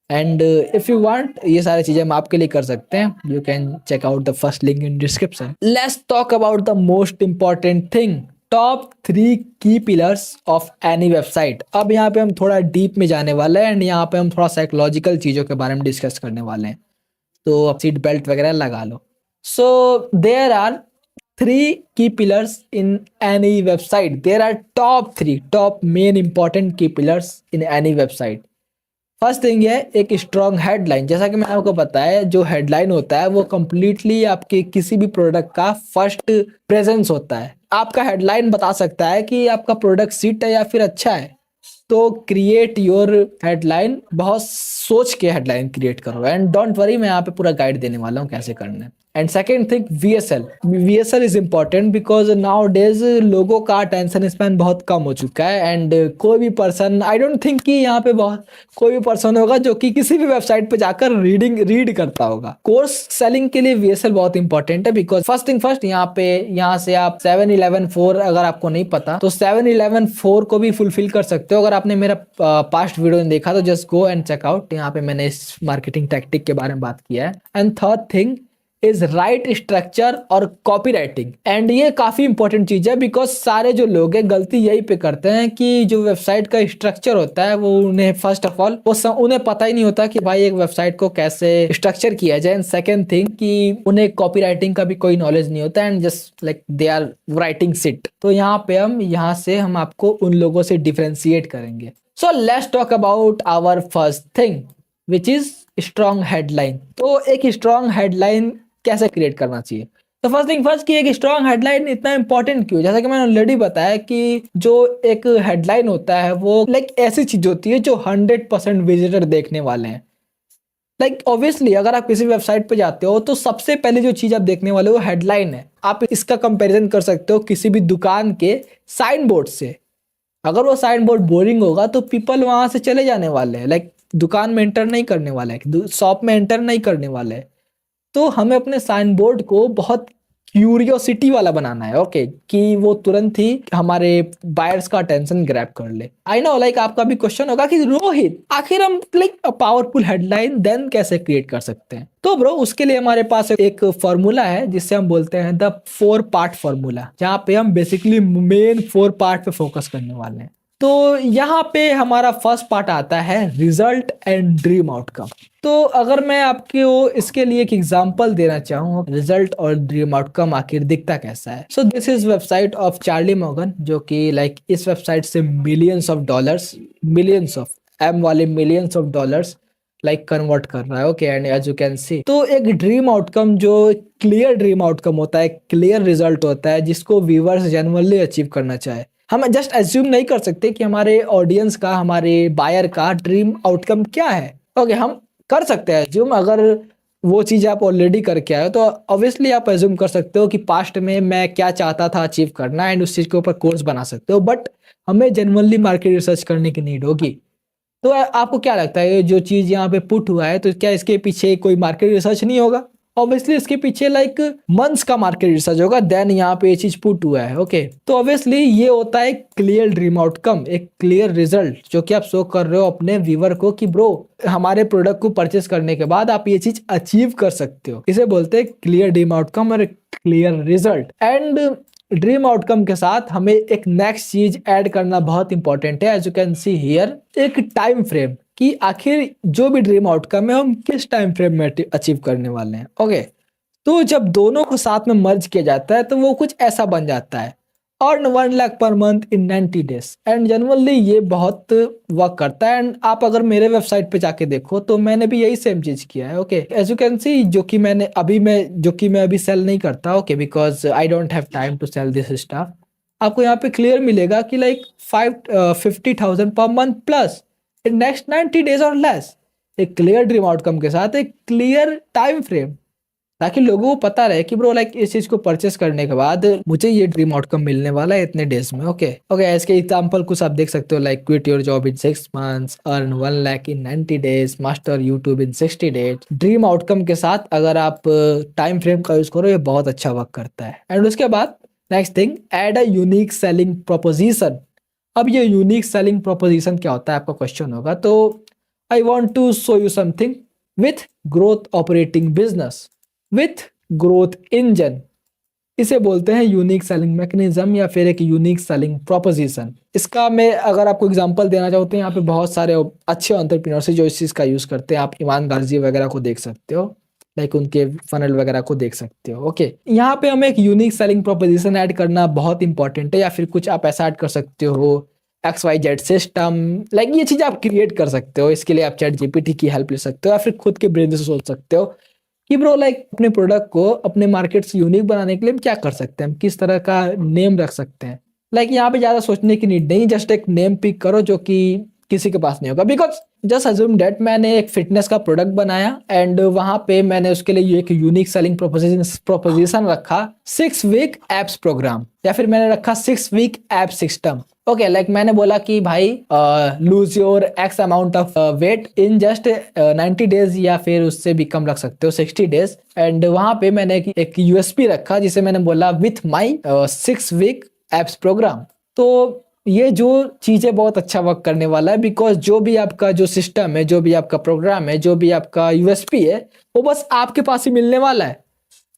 एंड इफ यू वांट, ये सारी चीजें हम आपके लिए कर सकते हैं. You can check out the first link in description. Let's talk about the most important thing, top 3 key pillars of any website. अब यहाँ पे हम थोड़ा डीप में जाने वाले हैं एंड यहाँ पे हम थोड़ा साइकोलॉजिकल चीज़ों के बारे में डिस्कस करने वाले हैं. तो आप सीट बेल्ट वगैरह लगा लो. So there are 3 key pillars in any website. There are top main important key pillars in any website. First thing है एक स्ट्रॉन्ग हेडलाइन. जैसा कि मैंने आपको बताया, जो हेडलाइन होता है वो कंप्लीटली आपके किसी भी प्रोडक्ट का फर्स्ट प्रेजेंस होता है. आपका हेडलाइन बता सकता है कि आपका प्रोडक्ट सीट है या फिर अच्छा है. तो क्रिएट योर हेडलाइन, बहुत सोच के हेडलाइन क्रिएट करो। एंड डोंट वरी, मैं यहाँ पे पूरा गाइड देने वाला हूँ कैसे करना है। And second thing, VSL is important because now days लोगों का अटेंशन स्पैन बहुत कम हो चुका है। एंड कोई भी पर्सन, आई डोंट थिंक कि यहाँ पे बहुत कोई भी पर्सन होगा जो कि किसी भी वेबसाइट पे जाकर रीड करता होगा। कोर्स सेलिंग के लिए VSL बहुत इंपॉर्टेंट है बिकॉज फर्स्ट थिंग फर्स्ट, यहाँ से आप 7-11-4, अगर आपको नहीं पता तो 7-11-4 को भी फुलफिल कर सकते हो। अगर आपने मेरा पास्ट वीडियो नहीं देखा तो just go and check out, यहाँ पे मैंने इस मार्केटिंग टैक्टिक के बारे में बात किया है। And third thing is right structure और कॉपी राइटिंग। एंड ये काफी इंपॉर्टेंट चीज है बिकॉज सारे जो लोग हैं गलती यही पे करते हैं कि जो वेबसाइट का स्ट्रक्चर होता है वो उन्हें फर्स्ट ऑफ ऑल उन्हें पता ही नहीं होता कि भाई एक वेबसाइट को कैसे स्ट्रक्चर किया जाए। एंड सेकेंड थिंग कि उन्हें कॉपी राइटिंग का भी कोई नॉलेज नहीं होता and just like they are writing shit. तो यहाँ से हम आपको उन लोगों से डिफरेंशिएट करेंगे। So let's talk about our first thing which is strong headline. तो एक स्ट्रॉन्ग हेडलाइन कैसे क्रिएट करना चाहिए? तो फर्स्ट थिंग फर्स्ट कि एक स्ट्रॉन्ग हेडलाइन इतना इंपॉर्टेंट क्यों? जैसा कि मैंने ऑलरेडी बताया कि जो एक हेडलाइन होता है वो लाइक ऐसी चीज होती है जो 100% विजिटर देखने वाले हैं। लाइक ऑब्वियसली अगर आप किसी वेबसाइट पे जाते हो तो सबसे पहले जो चीज आप देखने वाले हो वो हेडलाइन है। आप इसका कंपैरिजन कर सकते हो किसी भी दुकान के साइन बोर्ड से। अगर वो साइन बोर्ड बोरिंग होगा तो पीपल वहां से चले जाने वाले हैं, लाइक दुकान में एंटर नहीं करने वाले हैं, शॉप में एंटर नहीं करने वाले हैं। तो हमें अपने साइन बोर्ड को बहुत क्यूरियोसिटी वाला बनाना है, ओके, कि वो तुरंत ही हमारे बायर्स का अटेंशन ग्रैब कर ले। आई नो लाइक आपका भी क्वेश्चन होगा कि रोहित आखिर हम लाइक पावरफुल हेडलाइन देन कैसे क्रिएट कर सकते हैं? तो ब्रो उसके लिए हमारे पास एक फॉर्मूला है जिससे हम बोलते हैं द 4 पार्ट फॉर्मूला, जहाँ पे हम बेसिकली मेन 4 पार्ट पे फोकस करने वाले हैं। तो यहाँ पे हमारा फर्स्ट पार्ट आता है रिजल्ट एंड ड्रीम आउटकम। तो अगर मैं आपको इसके लिए एक एग्जांपल देना चाहूँ, रिजल्ट और ड्रीम आउटकम आखिर दिखता कैसा है। So this is website of Charlie Morgan, जो कि लाइक इस वेबसाइट से millions of dollars like convert कर रहा है, okay. And as you can see, तो एक ड्रीम आउटकम जो क्लियर ड्रीम आउटकम होता है, क्लियर रिजल्ट होता है जिसको व्यूअर्स जेन्युइनली अचीव करना चाहे। हम जस्ट एज्यूम नहीं कर सकते कि हमारे ऑडियंस का, हमारे बायर का ड्रीम आउटकम क्या है। ओके, हम कर सकते हैं एज्यूम। अगर वो चीज आप ऑलरेडी करके आए हो तो ऑब्वियसली आप एज्यूम कर सकते हो कि पास्ट में मैं क्या चाहता था अचीव करना, एंड उस चीज के ऊपर कोर्स बना सकते हो। बट हमें जेन्युइनली मार्केट रिसर्च करने की नीड होगी। तो आपको क्या लगता है जो चीज यहाँ पे पुट हुआ है, तो क्या इसके पीछे कोई मार्केट रिसर्च नहीं होगा? ऑब्वियसली इसके पीछे लाइक मंथ्स का मार्केट रिसर्च होगा, देन यहाँ पे ये चीज पुट हुआ है, ओके। तो ऑब्वियसली ये होता है क्लियर ड्रीम आउटकम, एक क्लियर रिजल्ट जो कि आप शो कर रहे हो अपने व्यूअर को कि ब्रो हमारे प्रोडक्ट को परचेस करने के बाद आप ये चीज अचीव कर सकते हो। इसे बोलते हैं क्लियर ड्रीम आउटकम और clear result. And dream outcome के साथ हमें एक नेक्स्ट चीज ऐड करना बहुत इंपॉर्टेंट है, as you can see here, एक टाइम फ्रेम, कि आखिर जो भी ड्रीम आउटकम है हम किस टाइम फ्रेम में अचीव करने वाले हैं, ओके। तो जब दोनों को साथ में मर्ज किया जाता है तो वो कुछ ऐसा बन जाता है, earn 1 lakh per month in 90 days. And generally ये बहुत वर्क करता है। एंड आप अगर मेरे वेबसाइट पे जाके देखो तो मैंने भी यही सेम चीज किया है, okay. As you can see, जो कि मैं अभी सेल नहीं करता, okay, because I don't have time to sell this stuff. आपको यहाँ पे क्लियर मिलेगा कि like 50,000 per month plus in next 90 days और लेस, एक क्लियर ड्रीम आउटकम के साथ एक क्लियर टाइम फ्रेम, ताकि लोगों को पता रहे कि ब्रो लाइक इस चीज को परचेस करने के बाद मुझे ये ड्रीम आउटकम मिलने वाला है इतने डेज में, ओके। इसके एग्जांपल कुछ आप देख सकते हो, like quit your job in 6 months, earn 1 lakh in 90 days, master YouTube in 60 days. Dream outcome के साथ अगर आप टाइम फ्रेम का यूज करो, ये बहुत अच्छा वर्क करता है। एंड उसके बाद next thing, add a unique selling proposition. अब ये यूनिक सेलिंग प्रोपोजिशन क्या होता है, आपका क्वेश्चन होगा। तो I want to show you something with growth operating business with growth engine. इसे बोलते हैं यूनिक सेलिंग मैकेनिज्म या फिर एक यूनिक सेलिंग प्रोपोजिशन। इसका मैं अगर आपको एग्जांपल देना चाहूँ तो यहाँ पे बहुत सारे अच्छे एंटरप्रेन्योर्स हैं जो इस चीज़ का यूज़ करते हैं। आप ईमान गाजी वगैरह को देख सकते हो, लाइक उनके फनल वगैरह को देख सकते हो, ओके। यहाँ पे हमें एक यूनिक सेलिंग प्रोपोजिशन ऐड करना बहुत इंपॉर्टेंट है, या फिर कुछ आप ऐसा ऐड कर सकते हो, XYZ सिस्टम, लाइक ये चीज़ आप क्रिएट कर सकते हो। इसके लिए आप चैट जीपीटी की हेल्प ले सकते हो या फिर खुद के ब्रेन से सोच सकते हो कि ब्रो लाइक अपने प्रोडक्ट को अपने मार्केट से यूनिक बनाने के लिए हम क्या कर सकते हैं, हम किस तरह का नेम रख सकते हैं। लाइक यहाँ पे ज्यादा सोचने की नीड नहीं, जस्ट एक नेम पिक करो जो कि किसी के पास नहीं होगा। बिकॉज जस्ट अज्यूम डेट मैंने एक फिटनेस का प्रोडक्ट बनाया एंड वहां पे मैंने उसके लिए एक यूनिक सेलिंग प्रोपोजिशन रखा 6 वीक एप्स प्रोग्राम, या फिर मैंने रखा 6 week ab system. Okay, like मैंने बोला कि भाई lose your X amount of weight in just 90 days, या फिर उससे भी कम रख सकते हो 60 डेज। एंड वहां पे मैंने एक यूएसपी रखा जिसे मैंने बोला with my 6 week abs program. तो ये जो चीजें बहुत अच्छा वर्क करने वाला है, बिकॉज जो भी आपका जो सिस्टम है, जो भी आपका प्रोग्राम है, जो भी आपका यूएसपी है, वो बस आपके पास ही मिलने वाला है।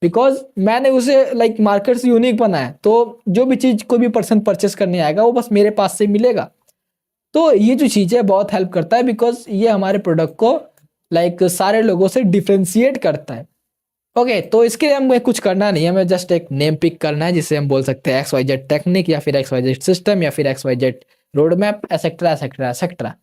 बिकॉज मैंने उसे लाइक मार्केट से यूनिक बनाया, तो जो भी चीज कोई भी पर्सन परचेस करने आएगा वो बस मेरे पास से मिलेगा। तो ये जो चीज है बहुत हेल्प करता है, बिकॉज ये हमारे प्रोडक्ट को लाइक सारे लोगों से डिफ्रेंशिएट करता है। ओके, तो इसके लिए हमें कुछ करना नहीं है, हमें जस्ट एक नेम पिक करना है जिसे हम बोल सकते हैं XYZ टेक्निक, या फिर XYZ सिस्टम, या फिर XYZ road map, etcetera etcetera etcetera.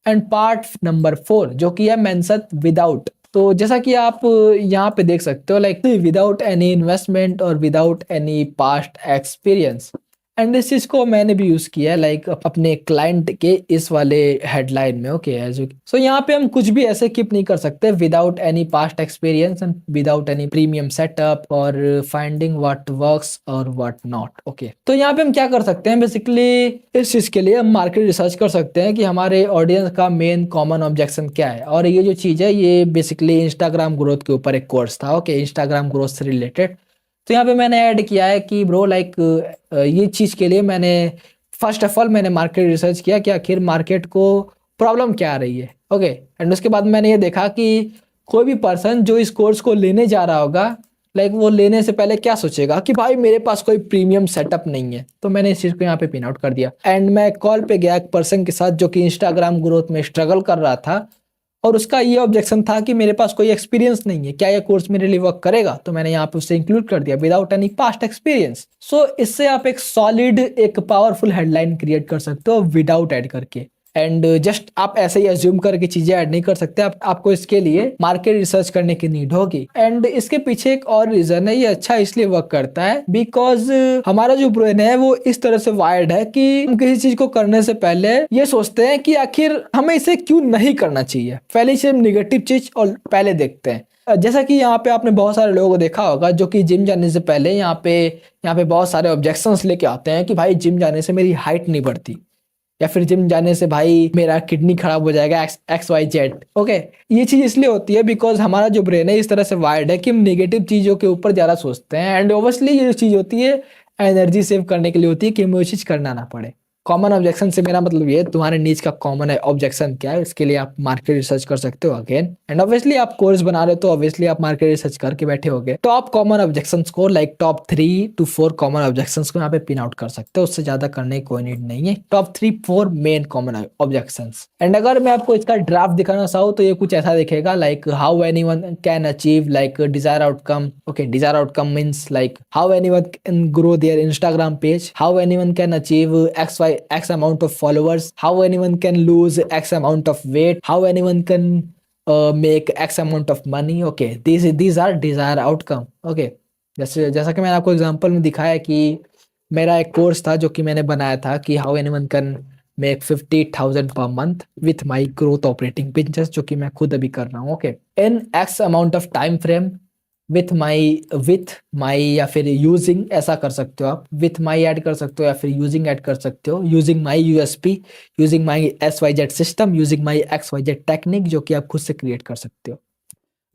And part number 4 जो कि है मेंशन विदाउट। तो जैसा कि आप यहाँ पे देख सकते हो, लाइक विदाउट एनी इन्वेस्टमेंट और without any past experience. And इस चीज को मैंने भी यूज किया है लाइक अपने क्लाइंट के इस वाले हेडलाइन में। ओके, सो यहाँ पे हम कुछ भी ऐसे कीप नहीं कर सकते without any past experience and without any premium setup और फाइंडिंग व्हाट वर्क्स और व्हाट नॉट। ओके, तो यहाँ पे हम क्या कर सकते हैं, बेसिकली इस चीज के लिए हम मार्केट रिसर्च कर सकते हैं कि हमारे ऑडियंस का मेन कॉमन ऑब्जेक्शन क्या है। और ये जो चीज है ये बेसिकली इंस्टाग्राम ग्रोथ के ऊपर एक कोर्स था। ओके, इंस्टाग्राम ग्रोथ से रिलेटेड। तो यहाँ पे मैंने ऐड किया है कि ब्रो लाइक ये चीज के लिए मैंने फर्स्ट ऑफ ऑल मैंने मार्केट रिसर्च किया कि आखिर मार्केट को प्रॉब्लम क्या आ रही है। ओके, एंड उसके बाद मैंने ये देखा कि कोई भी पर्सन जो इस कोर्स को लेने जा रहा होगा, लाइक वो लेने से पहले क्या सोचेगा कि भाई मेरे पास कोई प्रीमियम सेटअप नहीं है। तो मैंने इस चीज को यहाँ पे पिन आउट कर दिया। एंड मैं कॉल पे गया एक पर्सन के साथ जो कि इंस्टाग्राम ग्रोथ में स्ट्रगल कर रहा था, और उसका ये ऑब्जेक्शन था कि मेरे पास कोई एक्सपीरियंस नहीं है, क्या ये कोर्स मेरे लिए वर्क करेगा। तो मैंने यहाँ पे उसे इंक्लूड कर दिया विदाउट एनी पास्ट एक्सपीरियंस। सो इससे आप एक सॉलिड एक पावरफुल हेडलाइन क्रिएट कर सकते हो विदाउट ऐड करके। एंड जस्ट आप ऐसे ही अज्यूम करके चीजें ऐड नहीं कर सकते, आपको इसके लिए मार्केट रिसर्च करने की नीड होगी। एंड इसके पीछे एक और रीजन है, ये अच्छा इसलिए वर्क करता है बिकॉज हमारा जो ब्रेन है वो इस तरह से वायर्ड है कि हम किसी चीज को करने से पहले ये सोचते हैं कि आखिर हमें इसे क्यों नहीं करना चाहिए। पहले से निगेटिव चीज और पहले देखते हैं। जैसा कि यहाँ पे आपने बहुत सारे लोगों को देखा होगा जो कि जिम जाने से पहले यहाँ पे बहुत सारे ऑब्जेक्शंस लेके आते हैं कि भाई जिम जाने से मेरी हाइट नहीं बढ़ती, या फिर जिम जाने से भाई मेरा किडनी खराब हो जाएगा, XYZ। ओके, ये चीज इसलिए होती है बिकॉज हमारा जो ब्रेन है इस तरह से वायर्ड है कि हम नेगेटिव चीजों के ऊपर ज्यादा सोचते हैं। एंड ओबियसली ये जो चीज होती है एनर्जी सेव करने के लिए होती है कि हमें वो चीज करना ना पड़े। कॉमन ऑब्जेक्शन से मेरा मतलब ये तुम्हारे नीच का कॉमन ऑब्जेक्शन क्या है, इसके लिए आप मार्केट रिसर्च कर सकते हो अगेन। एंड ऑब्वियसली आप कोर्स बना रहे हो तो ऑब्वियसली आप मार्केट रिसर्च करके बैठे होगे। टॉप कॉमन ऑब्जेक्शंस को like top 3 to 4 common objections को यहाँ पे पिन आउट कर सकते हो, उससे ज्यादा करने की कोई नीड नहीं है। Top 3-4 main common objections. And अगर मैं आपको इसका ड्राफ्ट दिखाना चाहूँ तो ये कुछ ऐसा दिखेगा like how anyone can achieve like desire outcome. Okay, desire outcome means like how anyone can grow their Instagram page, how anyone can achieve x amount of followers, how anyone can lose x amount of weight, how anyone can make x amount of money. Okay, these are desired outcome. Okay, जैसा कि मैंने आपको example में दिखाया कि मेरा एक course था जो कि मैंने बनाया था कि how anyone can make 50,000 per month with my growth operating business, जो कि मैं खुद अभी कर रहा हूँ। Okay, in x amount of time frame with my या फिर यूजिंग, ऐसा कर सकते हो आप। विथ माई ऐड कर सकते हो या फिर यूजिंग ऐड कर सकते हो। Using my USP, using my XYZ system, using my XYZ technique, जो कि आप खुद से क्रिएट कर सकते हो।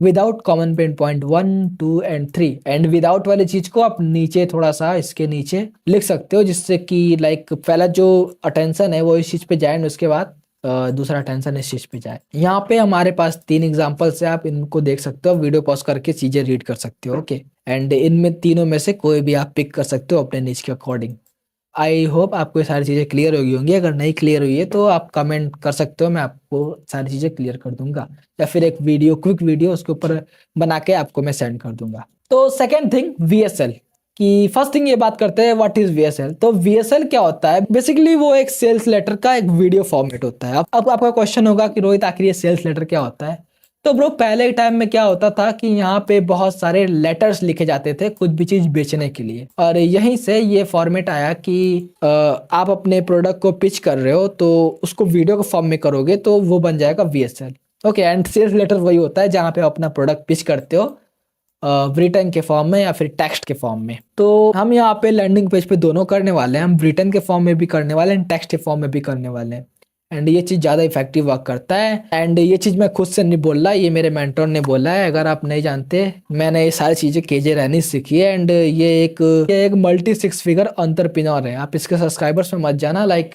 Without common pain point 1, 2 and 3। And without वाली चीज को आप नीचे थोड़ा सा इसके नीचे लिख सकते हो, जिससे कि लाइक पहला जो अटेंशन है वो इस चीज पे जाए, उसके बाद दूसरा टेंशन इस चीज पे जाए। यहाँ पे हमारे पास 3 एग्जांपल्स है, आप इनको देख सकते हो, वीडियो पॉज करके चीजें रीड कर सकते हो। ओके, एंड इनमें तीनों में से कोई भी आप पिक कर सकते हो अपने नीच के अकॉर्डिंग। आई होप आपको ये सारी चीजें क्लियर होगी होंगी। अगर नहीं क्लियर हुई है तो आप कमेंट कर सकते हो, मैं आपको सारी चीजें क्लियर कर दूंगा, या फिर एक वीडियो क्विक वीडियो उसके ऊपर बना के आपको मैं सेंड कर दूंगा। तो सेकेंड थिंग VSL कि फर्स्ट थिंग ये बात करते हैं व्हाट इज VSL। तो VSL क्या होता है, बेसिकली वो एक सेल्स लेटर का एक वीडियो फॉर्मेट होता है। अब आपका क्वेश्चन होगा कि रोहित आखिर ये सेल्स लेटर क्या होता है। तो ब्रो पहले टाइम में क्या होता था कि यहाँ पे बहुत सारे लेटर्स लिखे जाते थे कुछ भी चीज बेचने के लिए, और यहीं से ये फॉर्मेट आया कि आप अपने प्रोडक्ट को पिच कर रहे हो तो उसको वीडियो के फॉर्म में करोगे तो वो बन जाएगा VSL। Okay, and sales letter वही होता है जहाँ पे आप अपना प्रोडक्ट पिच करते हो रिटर्न के फॉर्म में या फिर टेक्स्ट के फॉर्म में। तो हम यहाँ पे लैंडिंग पेज पे दोनों करने वाले हैं, हम रिटर्न के फॉर्म में भी करने वाले हैं, टेक्स्ट के फॉर्म में भी करने वाले हैं। एंड ये चीज़ ज़्यादा इफेक्टिव वर्क करता है। एंड ये चीज़ मैं खुद से नहीं बोल रहा, ये मेरे मेंटर ने बोला है। अगर आप नहीं जानते, मैंने ये सारी चीज़ें केजे रहनी सीखी है। एंड ये एक मल्टी सिक्स फिगर एंटरप्रेन्योर है। आप इसके सब्सक्राइबर्स में मत जाना, लाइक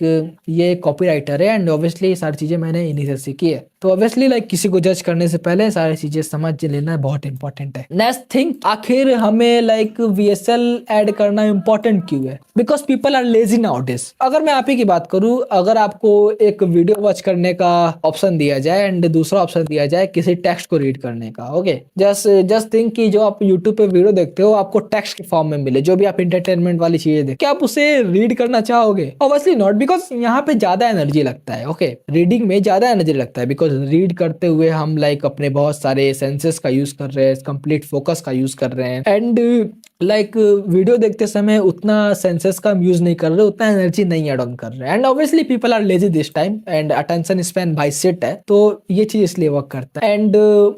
ये कॉपीराइटर है एंड ऑब्वियसली ये सारी चीज़ें मैंने इन्हीं से सीखी है। तो ऑब्वियसली लाइक किसी को जज करने से पहले सारी चीजें समझ लेना बहुत इंपॉर्टेंट है। नेक्स्ट थिंग, आखिर हमें लाइक VSL ऐड करना इंपॉर्टेंट क्यों है? Because people are lazy nowadays. अगर मैं आप ही की बात करूं, अगर आपको एक वीडियो वॉच करने का ऑप्शन दिया जाए एंड दूसरा ऑप्शन दिया जाए किसी टेक्स्ट को रीड करने का, ओके, जस्ट थिंक कि जो आप यूट्यूब पे वीडियो देखते हो आपको टेक्स्ट के फॉर्म में मिले, जो भी आप इंटरटेनमेंट वाली चीजें देखते, क्या आप उसे रीड करना चाहोगे? ऑब्वियसली नॉट, बिकॉज यहाँ पे ज्यादा एनर्जी लगता है। ओके, रीडिंग में ज्यादा एनर्जी लगता है बिकॉज रीड करते हुए हम लाइक अपने बहुत सारे सेंसेस का यूज कर रहे हैं, कंप्लीट फोकस का यूज कर रहे हैं। एंड लाइक वीडियो देखते समय उतना सेंसेस का यूज नहीं कर रहे, उतना एनर्जी नहीं एड ऑन कर रहे हैं। And obviously people are lazy this time and attention span भाई सेट है, तो ये चीज इसलिए वर्क करता है। And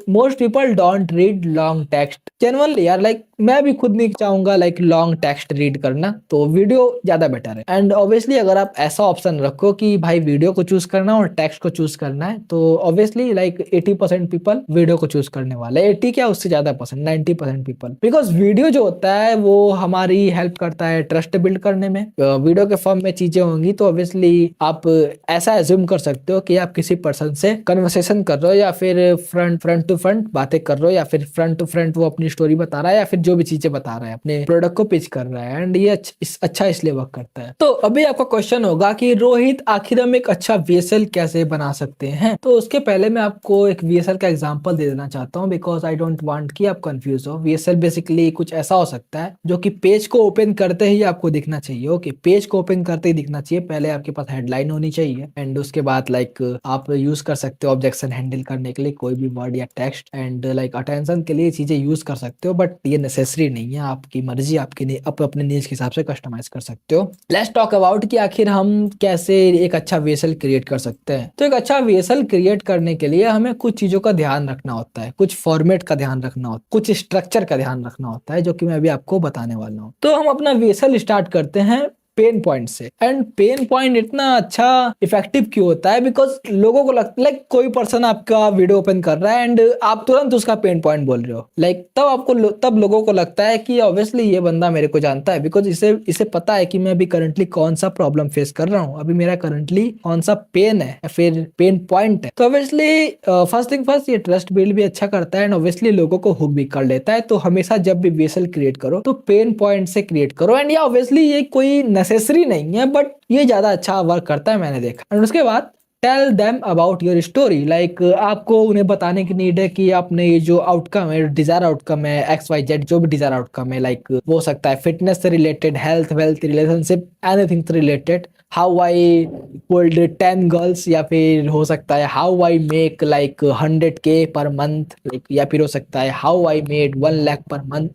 most people don't read long text generally यार, लाइक मैं भी खुद नहीं चाहूंगा लाइक लॉन्ग टेक्स्ट रीड करना, तो वीडियो ज्यादा बेटर है। एंड ऑब्वियसली अगर आप ऐसा ऑप्शन रखो कि भाई वीडियो को चूज करना और टेक्स्ट को चूज करना है, तो ऑब्वियसली लाइक 80% पीपल वीडियो को चूज करने वाले, 80 क्या उससे ज्यादा परसेंट, 90% पीपल। बिकॉज वीडियो जो होता है वो हमारी हेल्प करता है ट्रस्ट बिल्ड करने में। वीडियो के फॉर्म में चीजें होंगी तो ऑब्वियसली आप ऐसा एज्यूम कर सकते हो कि आप किसी पर्सन से कन्वर्सेशन कर रहे हो, या फिर फ्रंट टू फ्रंट बातें कर रहे हो, या फिर फ्रंट टू फ्रंट वो अपनी स्टोरी बता रहा है, या फिर जो भी चीजें बता रहा है अपने प्रोडक्ट को पिच कर रहा है। एंड ये अच्छा इसलिए वर्क करता है। तो अभी आपका क्वेश्चन होगा कि रोहित आखिर हम एक अच्छा VSL कैसे बना सकते हैं? तो उसके पहले मैं आपको एक VSL का एग्जांपल दे देना चाहता हूं, बिकॉज आई डोंट वांट कि आप कंफ्यूज हो। VSL बेसिकली कुछ ऐसा हो सकता है जो कि पेज को ओपन करते ही आपको दिखना चाहिए। ओके, पेज को ओपन करते ही दिखना चाहिए। पहले आपके पास हेडलाइन होनी चाहिए एंड उसके बाद लाइक आप यूज कर सकते हो ऑब्जेक्शन हैंडल करने के लिए कोई भी वर्ड या टेक्स्ट, एंड लाइक अटेंशन के लिए चीजें यूज कर सकते हो, बट ये नेसेसरी नहीं है। आपकी मर्जी, आपकी अपने नीज के हिसाब से कस्टमाइज कर सकते हो। लेट्स टॉक अबाउट कि आखिर हम कैसे एक अच्छा VSL क्रिएट कर सकते हैं। तो एक अच्छा VSL क्रिएट करने के लिए हमें कुछ चीजों का ध्यान रखना होता है, कुछ फॉर्मेट का ध्यान रखना होता है, कुछ स्ट्रक्चर का ध्यान रखना होता है, जो कि मैं अभी आपको बताने वाला हूँ। तो हम अपना VSL स्टार्ट करते हैं पेन पॉइंट से। एंड पेन पॉइंट इतना अच्छा इफेक्टिव क्यों होता है? बिकॉज लोगों को लगता है लाइक कोई पर्सन आपका वीडियो ओपन कर रहा है एंड आप तुरंत उसका पेन पॉइंट बोल रहे हो, लाइक तब लोगों को लगता है कि ऑब्वियसली ये बंदा मेरे को जानता है, बिकॉज इसे पता है कि मैं अभी करंटली कौन सा प्रॉब्लम फेस कर रहा हूँ, अभी मेरा करंटली कौन सा पेन है या फिर पेन पॉइंट है। तो ऑब्वियसली फर्स्ट थिंग फर्स्ट, ये ट्रस्ट बिल्ड भी अच्छा करता है एंड ऑब्वियसली लोगों को हुक भी कर लेता है। तो हमेशा जब भी VSL क्रिएट करो तो पेन पॉइंट से क्रिएट करो। एंड ये ऑब्वियसली ये कोई नेसेसरी नहीं है, बट ये ज्यादा अच्छा वर्क करता है, मैंने देखा। और उसके बाद tell them about your story, like आपको उन्हें बताने की नीड है कि आपने ये जो आउटकम है, डिजायर आउटकम है, XYZ जो भी डिजायर आउटकम है, लाइक वो हो सकता है फिटनेस से related, health wealth relationship, anything से related, how I pulled 10 girls, या फिर हो सकता है how I make like 100K per month, या फिर हो सकता है how I made 1 lakh per month,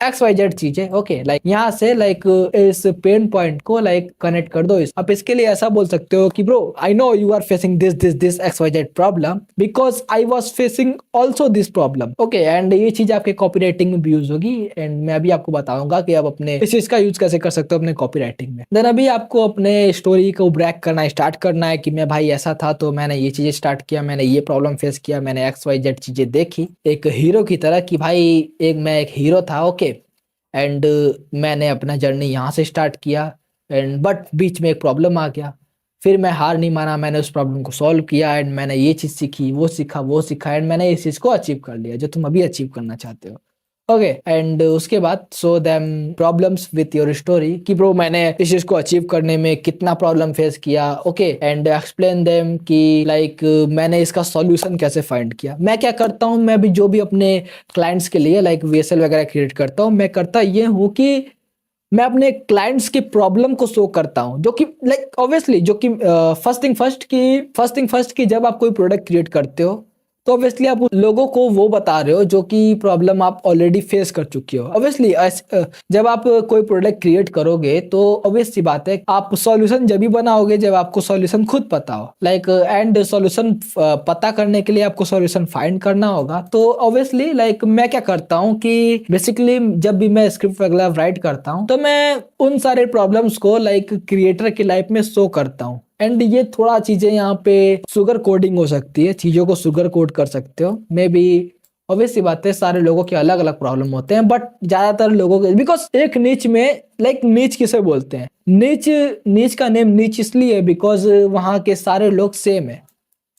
XYZ चीजें। ओके, लाइक यहाँ से लाइक इस पेन पॉइंट को लाइक कनेक्ट कर दो। आप इसके लिए ऐसा बोल सकते हो कि bro I know you are facing this XYZ problem because I was facing also this problem. Okay, and ये चीज आपके कॉपीराइटिंग में भी यूज होगी एंड मैं अभी आपको बताऊंगा कि आप अपने इस चीज का यूज कैसे कर सकते हो अपने कॉपीराइटिंग में। देन अभी आपको अपने स्टोरी को ब्रेक करना स्टार्ट करना है कि मैं भाई ऐसा था तो मैंने ये चीजें स्टार्ट किया, मैंने ये प्रॉब्लम फेस किया, मैंने XYZ चीजें देखी, एक हीरो की तरह कि भाई मैं एक हीरो था। ओके, एंड मैंने अपना जर्नी यहाँ से स्टार्ट किया एंड बट बीच में एक प्रॉब्लम आ गया, फिर मैं हार नहीं माना, मैंने उस प्रॉब्लम को सॉल्व किया एंड मैंने ये चीज़ सीखी, वो सीखा एंड मैंने इस चीज़ को अचीव कर लिया जो तुम अभी अचीव करना चाहते हो। ओके, एंड उसके बाद so them problems with your story कि ब्रो मैंने इस चीज को अचीव करने में कितना प्रॉब्लम फेस किया। ओके, एंड एक्सप्लेन देम कि लाइक मैंने इसका सॉल्यूशन कैसे फाइंड किया। मैं क्या करता हूँ, मैं भी जो भी अपने क्लाइंट्स के लिए लाइक VSL वगैरह क्रिएट करता हूँ, मैं करता ये हूँ कि मैं अपने क्लाइंट्स की प्रॉब्लम को शो करता हूँ, जो कि लाइक ऑब्वियसली जो कि फर्स्ट थिंग फर्स्ट की जब आप कोई प्रोडक्ट क्रिएट करते हो तो ऑब्वियसली आप लोगों को वो बता रहे हो जो कि प्रॉब्लम आप ऑलरेडी फेस कर चुके हो। ऑब्वियसली जब आप कोई प्रोडक्ट क्रिएट करोगे तो ऑब्वियस सी बात है आप सॉल्यूशन जब भी बनाओगे जब आपको सॉल्यूशन खुद पता हो, लाइक एंड सॉल्यूशन पता करने के लिए आपको सॉल्यूशन फाइंड करना होगा। तो ऑब्वियसली लाइक मैं क्या करता हूँ कि बेसिकली जब भी मैं स्क्रिप्ट वगैरह राइट करता हूँ तो मैं उन सारे प्रॉब्लम्स को लाइक क्रिएटर की लाइफ में शो करता हूँ। एंड ये थोड़ा चीजें यहाँ पे शुगर कोडिंग हो सकती है, चीजों को शुगर कोड कर सकते हो मे बी। ऑब्वियस सी बात है सारे लोगों के अलग अलग प्रॉब्लम होते हैं, बट ज्यादातर लोगों के बिकॉज एक नीच में लाइक नीच किसे बोलते हैं, नीच नीच का नेम नीच इसलिए बिकॉज वहाँ के सारे लोग सेम है।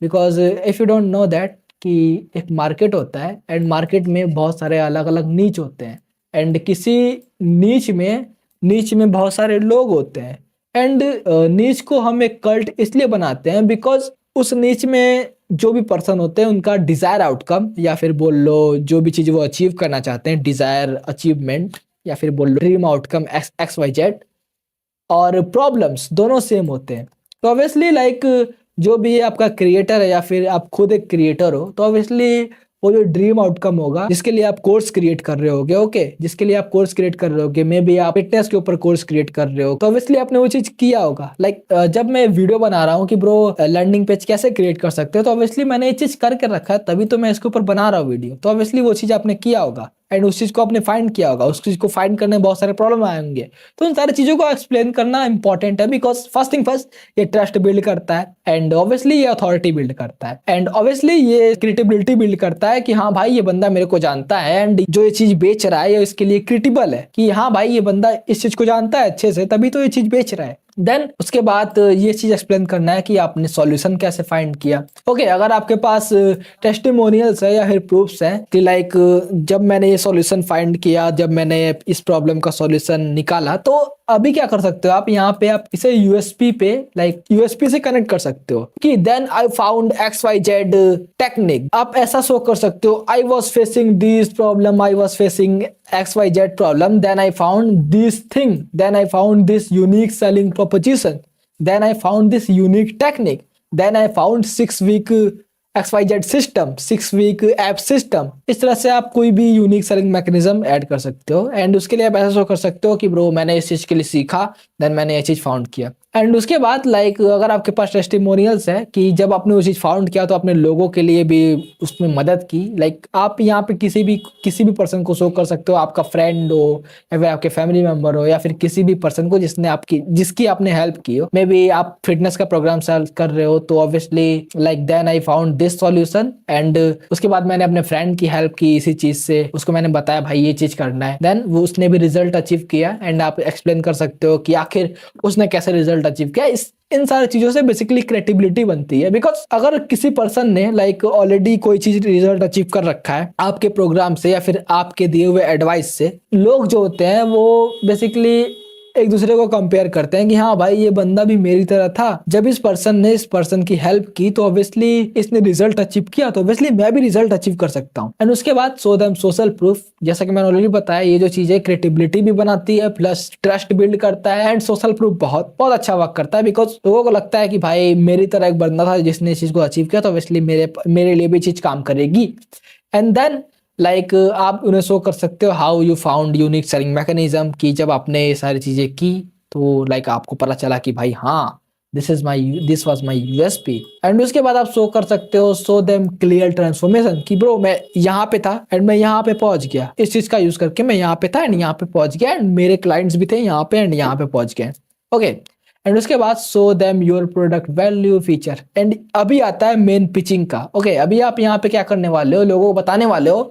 Because if you don't know that कि एक मार्केट होता है एंड मार्केट में बहुत सारे अलग अलग नीच होते हैं एंड किसी नीच में बहुत सारे लोग होते हैं एंड नीच को हम एक कल्ट इसलिए बनाते हैं बिकॉज उस नीच में जो भी पर्सन होते हैं उनका डिजायर आउटकम या फिर बोल लो जो भी चीज वो अचीव करना चाहते हैं, डिजायर अचीवमेंट या फिर बोल लो dream outcome X Y Z और प्रॉब्लम्स दोनों सेम होते हैं। तो ऑब्वियसली लाइक जो भी आपका क्रिएटर है या फिर आप खुद एक क्रिएटर हो तो ऑब्वियसली वो जो ड्रीम आउटकम होगा जिसके लिए आप कोर्स क्रिएट कर रहे होगे, ओके, जिसके लिए आप कोर्स क्रिएट कर रहे होगे, मे बी आप फिटनेस के ऊपर कोर्स क्रिएट कर रहे हो तो ऑब्वियसली आपने वो चीज किया होगा। लाइक जब मैं वीडियो बना रहा हूँ कि ब्रो लैंडिंग पेज कैसे क्रिएट कर सकते हो तो ऑब्वियसली मैंने ये चीज करके रखा है तभी तो मैं इसके ऊपर बना रहा हूँ वीडियो। तो ऑब्वियसली वो चीज आपने किया होगा एंड उस चीज को आपने फाइंड किया होगा, उस चीज को फाइंड करने में बहुत सारे प्रॉब्लम आएंगे। तो उन सारी चीजों को एक्सप्लेन करना इंपॉर्टेंट है बिकॉज फर्स्ट थिंग फर्स्ट ये ट्रस्ट बिल्ड करता है एंड ऑब्वियसली ये अथॉरिटी बिल्ड करता है एंड ऑब्वियसली ये क्रेडिबिलिटी बिल्ड करता है कि हाँ भाई ये बंदा मेरे को जानता है एंड जो ये चीज बेच रहा है ये इसके लिए क्रिटिबल है कि हाँ भाई ये बंदा इस चीज को जानता है अच्छे से तभी तो ये चीज बेच रहा है। देन उसके बाद ये चीज एक्सप्लेन करना है कि आपने सॉल्यूशन कैसे फाइंड किया। ओके, अगर आपके पास टेस्टिमोनियल्स है या फिर प्रूफ्स हैं कि लाइक जब मैंने ये सॉल्यूशन फाइंड किया, जब मैंने इस प्रॉब्लम का सॉल्यूशन निकाला, तो अभी क्या कर सकते हो आप यहाँ पे आप इसे यूएसपी पे लाइक यूएसपी से कनेक्ट कर सकते हो कि then I found X Y Z technique. आप ऐसा शो कर सकते हो I was facing this problem, I was facing XYZ problem, then I found this thing, then I found this unique selling proposition, then I found this unique technique, then I found 6 week XYZ system, 6 week app system. इस तरह से आप कोई भी unique selling mechanism add कर सकते हो and उसके लिए आप ऐसा शो कर सकते हो कि ब्रो मैंने इस चीज के लिए सीखा, देन मैंने ये चीज फाउंड किया। एंड उसके बाद लाइक अगर आपके पास टेस्टिमोनियल्स है कि जब आपने वो चीज फाउंड किया तो आपने लोगों के लिए भी उसमें मदद की, लाइक आप यहाँ पे किसी भी पर्सन को शो कर सकते हो, आपका फ्रेंड हो या फिर आपके फैमिली मेंबर हो या फिर किसी भी पर्सन को जिसकी आपने हेल्प की हो। मे बी आप फिटनेस का प्रोग्राम कर रहे हो तो obviously like then I found this solution and उसके बाद मैंने अपने फ्रेंड की हेल्प की इसी चीज से, उसको मैंने बताया भाई ये चीज करना है, देन वो उसने भी रिजल्ट अचीव किया एंड आप एक्सप्लेन कर सकते हो कि आखिर उसने कैसे रिजल्ट अचीव किया। इन सारी चीजों से बेसिकली क्रेडिबिलिटी बनती है बिकॉज अगर किसी पर्सन ने लाइक ऑलरेडी कोई चीज रिजल्ट अचीव कर रखा है आपके प्रोग्राम से या फिर आपके दिए हुए एडवाइस से, लोग जो होते हैं वो बेसिकली एक दूसरे को कंपेयर करते हैं कि हाँ भाई ये बंदा भी मेरी तरह था, जब इस पर्सन ने इस पर्सन की हेल्प की तो ऑब्वियसली इसने रिजल्ट अचीव किया तो ऑब्वियसली मैं भी रिजल्ट अचीव कर सकता हूँ। एंड उसके बाद शो देम सोशल प्रूफ, जैसा कि मैंने ऑलरेडी बताया ये जो चीजें क्रेडिबिलिटी भी बनाती है प्लस ट्रस्ट बिल्ड करता है एंड सोशल प्रूफ बहुत बहुत अच्छा वर्क करता है बिकॉज लोगों को लगता है कि भाई मेरी तरह एक बंदा था जिसने इस चीज को अचीव किया तो ऑब्वियसली मेरे लिए भी चीज काम करेगी। एंड देन लाइक आप उन्हें शो कर सकते हो how you found unique selling mechanism कि जब आपने ये सारी चीजें की तो लाइक आपको पता चला कि भाई हाँ this was my USP. And उसके बाद आप शो कर सकते हो शो देम क्लियर ट्रांसफॉर्मेशन कि ब्रो मैं यहाँ पे था एंड मैं यहाँ पे पहुंच गया, इस चीज का यूज करके मैं यहाँ पे था एंड यहाँ पे पहुंच गया एंड मेरे क्लाइंट्स भी थे यहाँ पे एंड यहाँ पे पहुंच गए। ओके, एंड उसके बाद show them your product value feature and अभी आता है मेन पिचिंग का। ओके, अभी आप यहाँ पे क्या करने वाले हो, लोगों को बताने वाले हो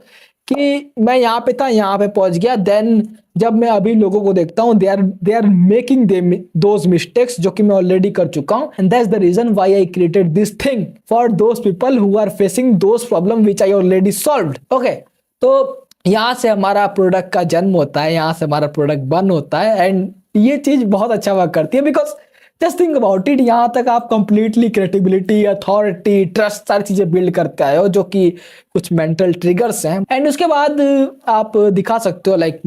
कि मैं यहाँ पे था यहाँ पे पहुंच गया, देन जब मैं अभी लोगों को देखता हूँ they are making those mistakes जो कि मैं ऑलरेडी कर चुका हूँ and that's the reason why I created this thing for those people who are facing those problem which I already solved. Okay, तो यहाँ से हमारा प्रोडक्ट का जन्म होता है, यहाँ से हमारा प्रोडक्ट बर्न होता है एंड ये चीज बहुत अच्छा वर्क करती है because just think about it, यहाँ तक आप कंप्लीटली क्रेडिबिलिटी, अथॉरिटी, ट्रस्ट सारी चीजें बिल्ड करते आए हो, जो कि कुछ मेंटल ट्रिगर्स हैं। एंड उसके बाद आप दिखा सकते हो लाइक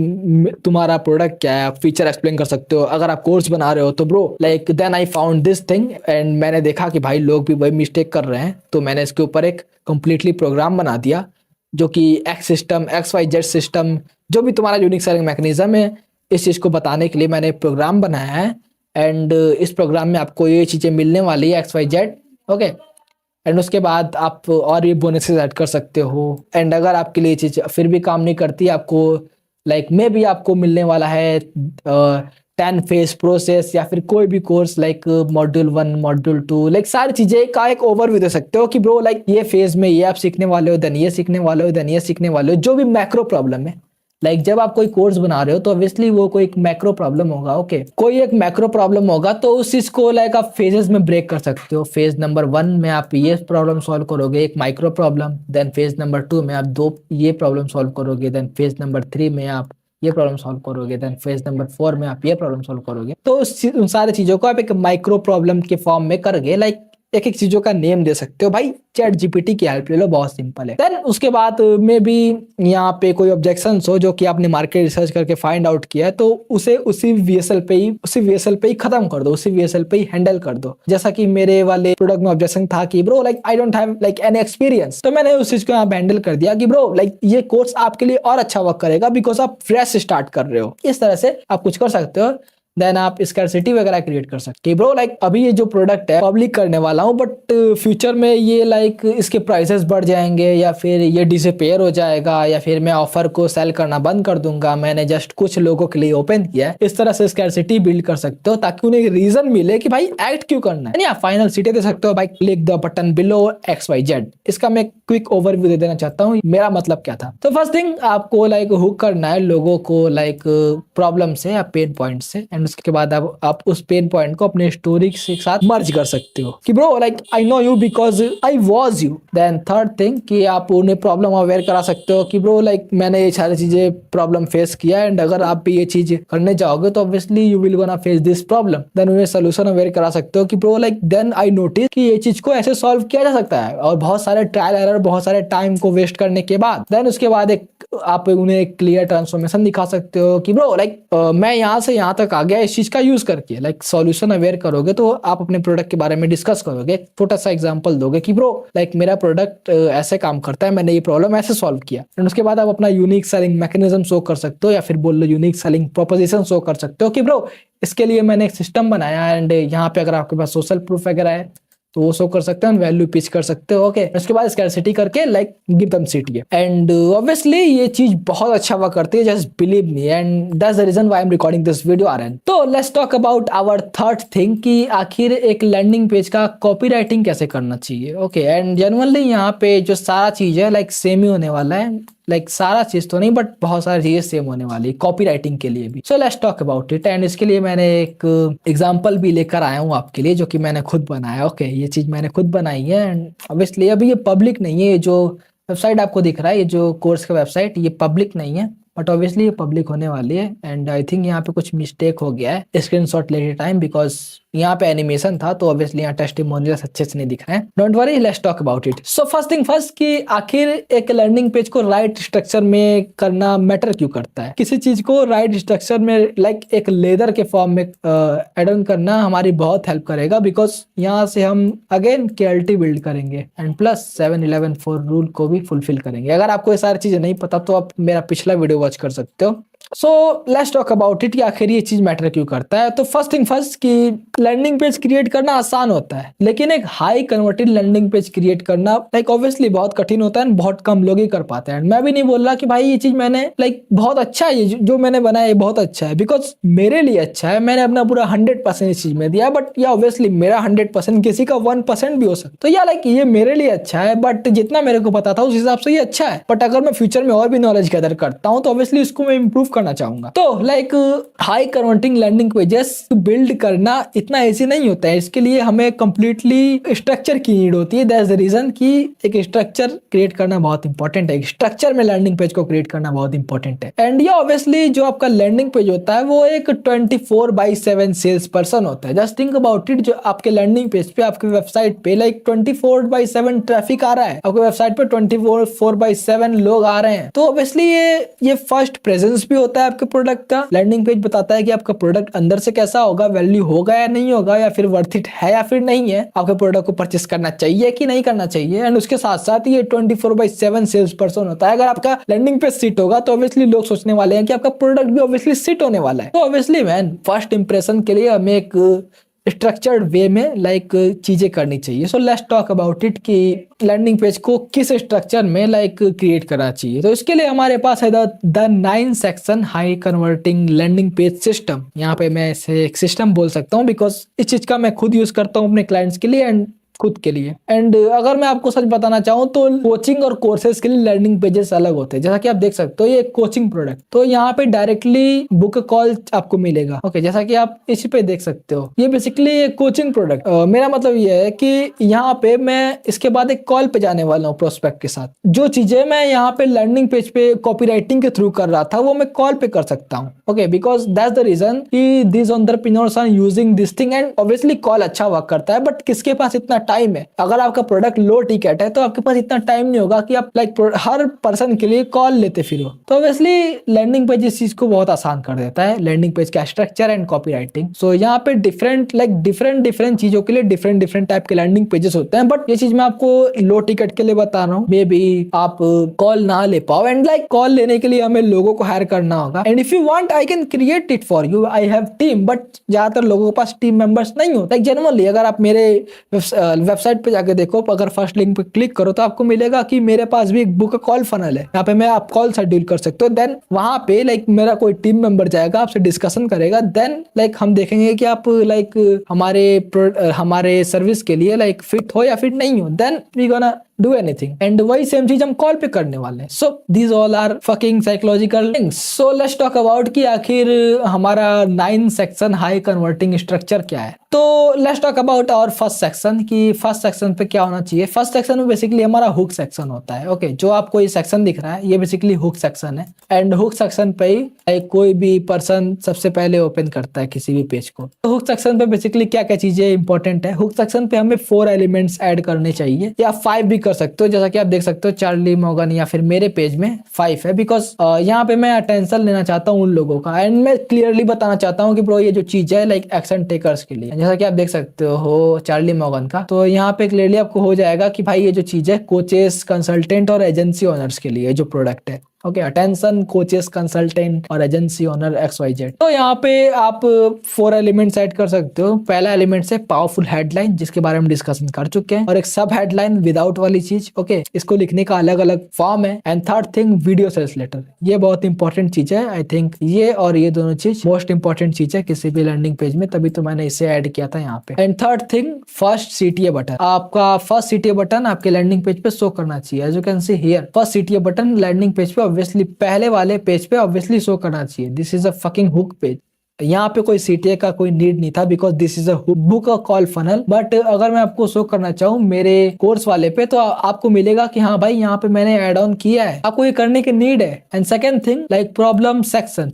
तुम्हारा प्रोडक्ट क्या है, आप फीचर एक्सप्लेन कर सकते हो। अगर आप कोर्स बना रहे हो तो bro like then I found this thing, and मैंने देखा कि भाई लोग भी वही मिस्टेक कर रहे हैं, तो मैंने इसके ऊपर एक कंप्लीटली प्रोग्राम बना दिया, जो कि X system, X Y Z system, जो भी तुम्हारा यूनिक सेलिंग मैकेनिज्म है, इस चीज़ को बताने के लिए मैंने एक प्रोग्राम बनाया है। एंड इस प्रोग्राम में आपको ये चीज़ें मिलने वाली है, X Y Z, okay. And उसके बाद आप और ये बोनसेस ऐड कर सकते हो। एंड अगर आपके लिए ये चीज़ फिर भी काम नहीं करती, आपको लाइक मे बी आपको मिलने वाला है 10 फेज प्रोसेस, या फिर कोई भी course like module 1, module 2, like सारी चीज़ें का एक ओवरव्यू दे सकते हो कि ब्रो लाइक ये फेज में ये आप सीखने वाले हो, देन ये सीखने वाले हो, देन ये सीखने वाले हो, जो भी मैक्रो प्रॉब्लम है। लाइक जब आप कोई कोर्स बना रहे हो तो ऑब्वियसली वो कोई एक मैक्रो प्रॉब्लम होगा, ओके। कोई एक मैक्रो प्रॉब्लम होगा, तो उस चीज को लाइक आप फेजेस में ब्रेक कर सकते हो। फेज नंबर 1 में आप ये प्रॉब्लम सॉल्व करोगे, एक micro problem. Then phase number 2 में आप दो ये प्रॉब्लम सॉल्व करोगे। देन फेज नंबर 3 में आप ये प्रॉब्लम सॉल्व करोगे। देन फेज नंबर 4 में आप ये प्रॉब्लम सॉल्व करोगे। तो उन सारी चीजों को आप एक माइक्रो प्रॉब्लम के फॉर्म में करोगे। लाइक एक एक चीजों का नेम दे सकते हो। भाई चैट जीपीटी की हेल्प ले लो, बहुत सिंपल है। देन उसके बाद में भी यहाँ पे कोई ऑब्जेक्शन हो जो कि आपने मार्केट रिसर्च करके फाइंड आउट किया है, तो उसे उसी वीएसएल पे ही खत्म कर दो, उसी वीएसएल पे ही हैंडल कर दो। जैसा कि मेरे वाले प्रोडक्ट में ऑब्जेक्शन था कि bro like I don't have like any experience, तो मैंने उस चीज को यहाँ हैंडल कर दिया कि ब्रो लाइक ये कोर्स आपके लिए और अच्छा वर्क करेगा, बिकॉज आप फ्रेश स्टार्ट कर रहे हो। इस तरह से आप कुछ कर सकते हो। देन आप स्कैरसिटी वगैरह क्रिएट कर सकते हो। ब्रो लाइक अभी ये जो प्रोडक्ट है पब्लिक करने वाला हूँ, बट फ्यूचर में ये लाइक इसके प्राइसेस बढ़ जाएंगे, या फिर ये डिसअपेयर हो जाएगा, या फिर मैं ऑफर को सेल करना बंद कर दूंगा। मैंने जस्ट कुछ लोगों के लिए ओपन किया है। इस तरह से स्कैरसिटी बिल्ड कर सकते हो, ताकि उन्हें रीजन मिले कि भाई एक्ट क्यों करना है। आप फाइनल सिटी दे सकते हो भाई, click the button below XYZ। इसका मैं क्विक ओवरव्यू दे देना चाहता हूँ, मेरा मतलब क्या था। तो फर्स्ट थिंग आपको लाइक हुक करना है लोगों को लाइक प्रॉब्लम से या पेन पॉइंट से। एंड उसके बाद आप उस पेन पॉइंट को अपने स्टोरी के साथ मर्ज कर सकते हो कि bro like I know you because I was you. Then third thing कि आप उन्हें प्रॉब्लम अवेयर करा सकते हो कि ब्रो लाइक मैंने ये सारी चीजें प्रॉब्लम फेस किया, एंड अगर आप भी ये चीज करने जाओगे तो obviously you will gonna face this problem. Then उन्हें सोल्यूशन अवेयर करा सकते हो कि bro like then I notice कि ये चीज को ऐसे सॉल्व किया जा सकता है, और बहुत सारे ट्रायल एरर, बहुत सारे टाइम को वेस्ट करने के बाद देन उसके बाद एक आप उन्हें एक क्लियर ट्रांसफॉर्मेशन दिखा सकते हो कि ब्रो लाइक मैं यहाँ से यहाँ तक आ गया इस चीज का यूज करके। लाइक सॉल्यूशन अवेयर करोगे तो आप अपने प्रोडक्ट के बारे में डिस्कस करोगे, एक छोटा सा एग्जांपल दोगे कि ब्रो लाइक मेरा प्रोडक्ट ऐसे काम करता है, मैंने ये प्रॉब्लम ऐसे सॉल्व किया। एंड उसके बाद आप अपना यूनिक सेलिंग मैकेनिज्म शो कर सकते हो, या फिर बोल लो यूनिक सेलिंग प्रोपोजिशन शो कर सकते हो कि ब्रो इसके लिए मैंने एक सिस्टम बनाया, एंड यहाँ पे अगर आपके पास सोशल प्रूफ वगैरह है तो वो शो कर सकते हो, वैल्यू पिच कर सकते हो, ओके। उसके बाद स्कैरसिटी करके like give them city. And obviously ये चीज बहुत अच्छा वर्क करती है, just believe me, and that's the reason why I am recording this video RN. तो let's talk about our third thing कि आखिर एक लैंडिंग पेज का कॉपीराइटिंग कैसे करना चाहिए, ओके। एंड जनरली यहाँ पे जो सारा चीज है लाइक सेम ही होने वाला है, लाइक सारा चीज तो नहीं बट बहुत सारी चीजें सेम होने वाली है कॉपी राइटिंग के लिए भी। सो let's talk about it. And इसके लिए मैंने एक एग्जांपल भी लेकर आया हूँ आपके लिए, जो कि मैंने खुद बनाया, ओके। ये चीज मैंने खुद बनाई है, एंड ऑब्वियसली अभी ये पब्लिक नहीं है। ये जो वेबसाइट आपको दिख रहा है, ये जो कोर्स का वेबसाइट, ये पब्लिक नहीं है, बट ऑब्वियसली ये पब्लिक होने वाली है। एंड आई थिंक यहाँ पे कुछ मिस्टेक हो गया है स्क्रीनशॉट लेते टाइम, बिकॉज यहाँ पे एनिमेशन था, तो ऑब्वियसली यहाँ टेस्टिमोनियल्स अच्छे से नहीं दिख रहे हैं। Don't worry, let's talk about it. So first thing first कि आखिर एक लैंडिंग पेज को राइट स्ट्रक्चर में करना मैटर क्यों करता है। किसी चीज को राइट स्ट्रक्चर में लाइक एक लेदर के फॉर्म में एड ऑन करना हमारी बहुत हेल्प करेगा, बिकॉज यहाँ से हम अगेन केएलटी बिल्ड करेंगे, एंड प्लस 7-11-4 रूल को भी फुलफिल करेंगे। अगर आपको ये सारी चीजें नहीं पता तो आप मेरा पिछला वीडियो वॉच कर सकते हो। So let's talk about it कि आखिर ये चीज मैटर क्यों करता है। तो फर्स्ट थिंग फर्स्ट कि लैंडिंग पेज क्रिएट करना आसान होता है, लेकिन एक high converted landing page create करना लाइक ऑब्वियसली बहुत कठिन होता है, बहुत कम लोग ही कर पाते हैं। मैं भी नहीं बोल रहा कि भाई ये चीज मैंने लाइक बहुत अच्छा है, ये जो मैंने बनाया बहुत अच्छा है, बिकॉज मेरे लिए अच्छा है, मैंने अपना पूरा 100% इस चीज में दिया। बट या ऑब्वियसली मेरा 100% किसी का 1% भी हो सकता है, तो या लाइक ये मेरे लिए अच्छा है, बट जितना मेरे को पता था उस हिसाब से ये अच्छा है। बट अगर मैं फ्यूचर में और भी नॉलेज गैदर करता हूँ तो ऑब्वियसली इसको मैं इंप्रूव करना चाहूंगा। तो like high converting landing pages build करना इतना इजी नहीं होता है। इसके लिए हमें कंप्लीटली स्ट्रक्चर की नीड होती है। दैट्स द रीजन कि एक स्ट्रक्चर क्रिएट करना बहुत इंपॉर्टेंट है। स्ट्रक्चर में लैंडिंग पेज को क्रिएट करना बहुत इंपॉर्टेंट है। एंड ये ऑब्वियसली जो आपका लैंडिंग पेज होता है वो एक 24/7 सेल्स पर्सन होता है। जस्ट थिंक अबाउट इट, जो आपके लैंडिंग पेज पे, आपके वेबसाइट पे लाइक 24/7 ट्रैफिक आ रहा है, आपके वेबसाइट पे 24/7 लोग आ रहे हैं, तो ऑब्वियसली ये फर्स्ट प्रेजेंस भी होता है आपके प्रोडक्ट का। लैंडिंग पेज बताता है कि आपका प्रोडक्ट अंदर से कैसा होगा, वैल्यू होगा या नहीं होगा, या फिर वर्थ इट है या फिर नहीं है, आपके प्रोडक्ट को परचेस करना चाहिए कि नहीं करना चाहिए। एंड उसके साथ साथ ये 24/7 सेल्स पर्सन होता है। अगर आपका लैंडिंग पेज सिट होगा तो ऑब्वियसली लोग सोचने वाले हैं कि आपका प्रोडक्ट भी ऑब्वियसली सिट होने वाला है। तो ऑब्वियसली मैन, फर्स्ट इंप्रेशन के लिए हमें एक स्ट्रक्चर्ड वे में लाइक चीजें करनी चाहिए। सो लेट्स टॉक अबाउट इट कि लैंडिंग पेज को किस स्ट्रक्चर में लाइक क्रिएट करना चाहिए। तो इसके लिए हमारे पास है the 9 section high converting landing page system. यहाँ पे मैं इसे एक सिस्टम बोल सकता हूँ बिकॉज इस चीज का मैं खुद यूज करता हूँ अपने क्लाइंट्स के लिए एंड खुद के लिए। एंड अगर मैं आपको सच बताना चाहूँ तो कोचिंग और कोर्सेज के लिए लर्निंग पेजेस अलग होते हैं। जैसा कि आप देख सकते हो, ये कोचिंग प्रोडक्ट, तो यहाँ पे डायरेक्टली बुक कॉल आपको मिलेगा। ओके, जैसा कि आप इसी पे देख सकते हो, ये बेसिकली एक कोचिंग प्रोडक्ट। मेरा मतलब ये है कि यहाँ पे मैं इसके बाद एक कॉल पे जाने वाला हूँ प्रोस्पेक्ट के साथ। जो चीजें मैं यहाँ पे लर्निंग पेज पे कॉपीराइटिंग के थ्रू कर रहा था वो मैं कॉल पे कर सकता हूँ। Okay, because that's the reason कि this entrepreneurs are using this thing. And obviously call अच्छा वर्क करता है, बट किसके पास इतना टाइम है? अगर आपका प्रोडक्ट लो टिकट है तो आपके पास इतना टाइम नहीं होगा कि आप लाइक हर पर्सन के लिए कॉल लेते फिरो। तो ऑब्वियसली लैंडिंग पेज इस चीज को बहुत आसान कर देता है, लैंडिंग पेज का स्ट्रक्चर एंड कॉपीराइटिंग। सो यहाँ पे डिफरेंट चीजों के लिए डिफरेंट टाइप के लैंडिंग पेजेस होते हैं, बट ये चीज मैं आपको लो टिकट के लिए बता रहा हूँ। मे बी आप कॉल ना ले पाओ, एंड लाइक कॉल लेने के लिए हमें लोगों को हायर करना होगा। And if you want I can create it for you, I have team, but ज्यादातर लोगों के पास टीम मेंबर्स नहीं होता। जनरली अगर आप मेरे वेबसाइट पे जाके देखो, अगर फर्स्ट लिंक पे क्लिक करो तो आपको मिलेगा कि मेरे पास भी एक बुक कॉल फनल है। यहाँ पे मैं आप कॉल शेड्यूल कर सकते हो। देन वहां पे लाइक मेरा कोई टीम मेंबर जाएगा, आपसे डिस्कशन करेगा। देन लाइक हम देखेंगे कि आप लाइक हमारे सर्विस के लिए लाइक फिट हो या फिट नहीं हो। Then we gonna do anything. And वही सेम चीज हम कॉल पे करने वाले हैं। So these all are fucking psychological things. So let's talk about कि आखिर हमारा 9 सेक्शन हाई कन्वर्टिंग स्ट्रक्चर क्या है। तो let's talk about our first section कि फर्स्ट सेक्शन पे क्या होना चाहिए। फर्स्ट सेक्शन में बेसिकली हमारा हुक सेक्शन होता है। ओके, जो आपको ये सेक्शन दिख रहा है ये बेसिकली हुक सेक्शन है। एंड हुक सेक्शन पे ही कोई भी पर्सन सबसे पहले ओपन करता है किसी भी पेज को। तो हुक सेक्शन पे बेसिकली क्या क्या चीजें इंपॉर्टेंट है। हुक सेक्शन पे हमें 4 एलिमेंट्स ऐड करने चाहिए, या 5 भी कर सकते हो। जैसा कि आप देख सकते हो चार्ली मॉर्गन या फिर मेरे पेज में 5 है, बिकॉज यहाँ पे मैं अटेंशन लेना चाहता हूँ उन लोगों का। एंड मैं क्लियरली बताना चाहता हूँ कि ब्रो ये जो चीज है लाइक एक्शन टेकर्स के लिए। जैसा कि आप देख सकते हो चार्ली मॉर्गन का, तो यहाँ पे क्लियरली आपको हो जाएगा कि भाई ये जो चीज है कोचेस, कंसल्टेंट और एजेंसी ओनर्स के लिए जो प्रोडक्ट है। ओके, अटेंशन, कोचेस, कंसल्टेंट और एजेंसी ओनर XYZ। तो यहाँ पे आप 4 एलिमेंट्स ऐड कर सकते हो। पहला एलिमेंट है पावरफुल हेडलाइन, जिसके बारे में डिस्कशन कर चुके हैं, और एक सब हेडलाइन विदाउट वाली चीज। ओके, इसको लिखने का अलग अलग फॉर्म है। And third thing video sales letter, ये बहुत इंपॉर्टेंट चीज है। आई थिंक ये और ये दोनों चीज मोस्ट इंपॉर्टेंट चीज है किसी भी लैंडिंग पेज में, तभी तो मैंने इसे ऐड किया था यहाँ पे। And third thing first CTA button, आपका फर्स्ट CTA बटन आपके लैंडिंग पेज पे शो करना चाहिए। As you can see here, first CTA button landing page पे ऑब्वियसली पहले वाले पेज पे ऑब्वियसली शो करना चाहिए। This is a fucking hook page. यहाँ पे कोई CTA का कोई नीड नहीं था, because this is a book a call funnel. But अगर मैं आपको शो करना चाहूँ मेरे कोर्स वाले पे, तो आपको मिलेगा कि हाँ भाई यहाँ पे मैंने एड ऑन किया है, आपको ये करने की नीड है। And second thing like problem section,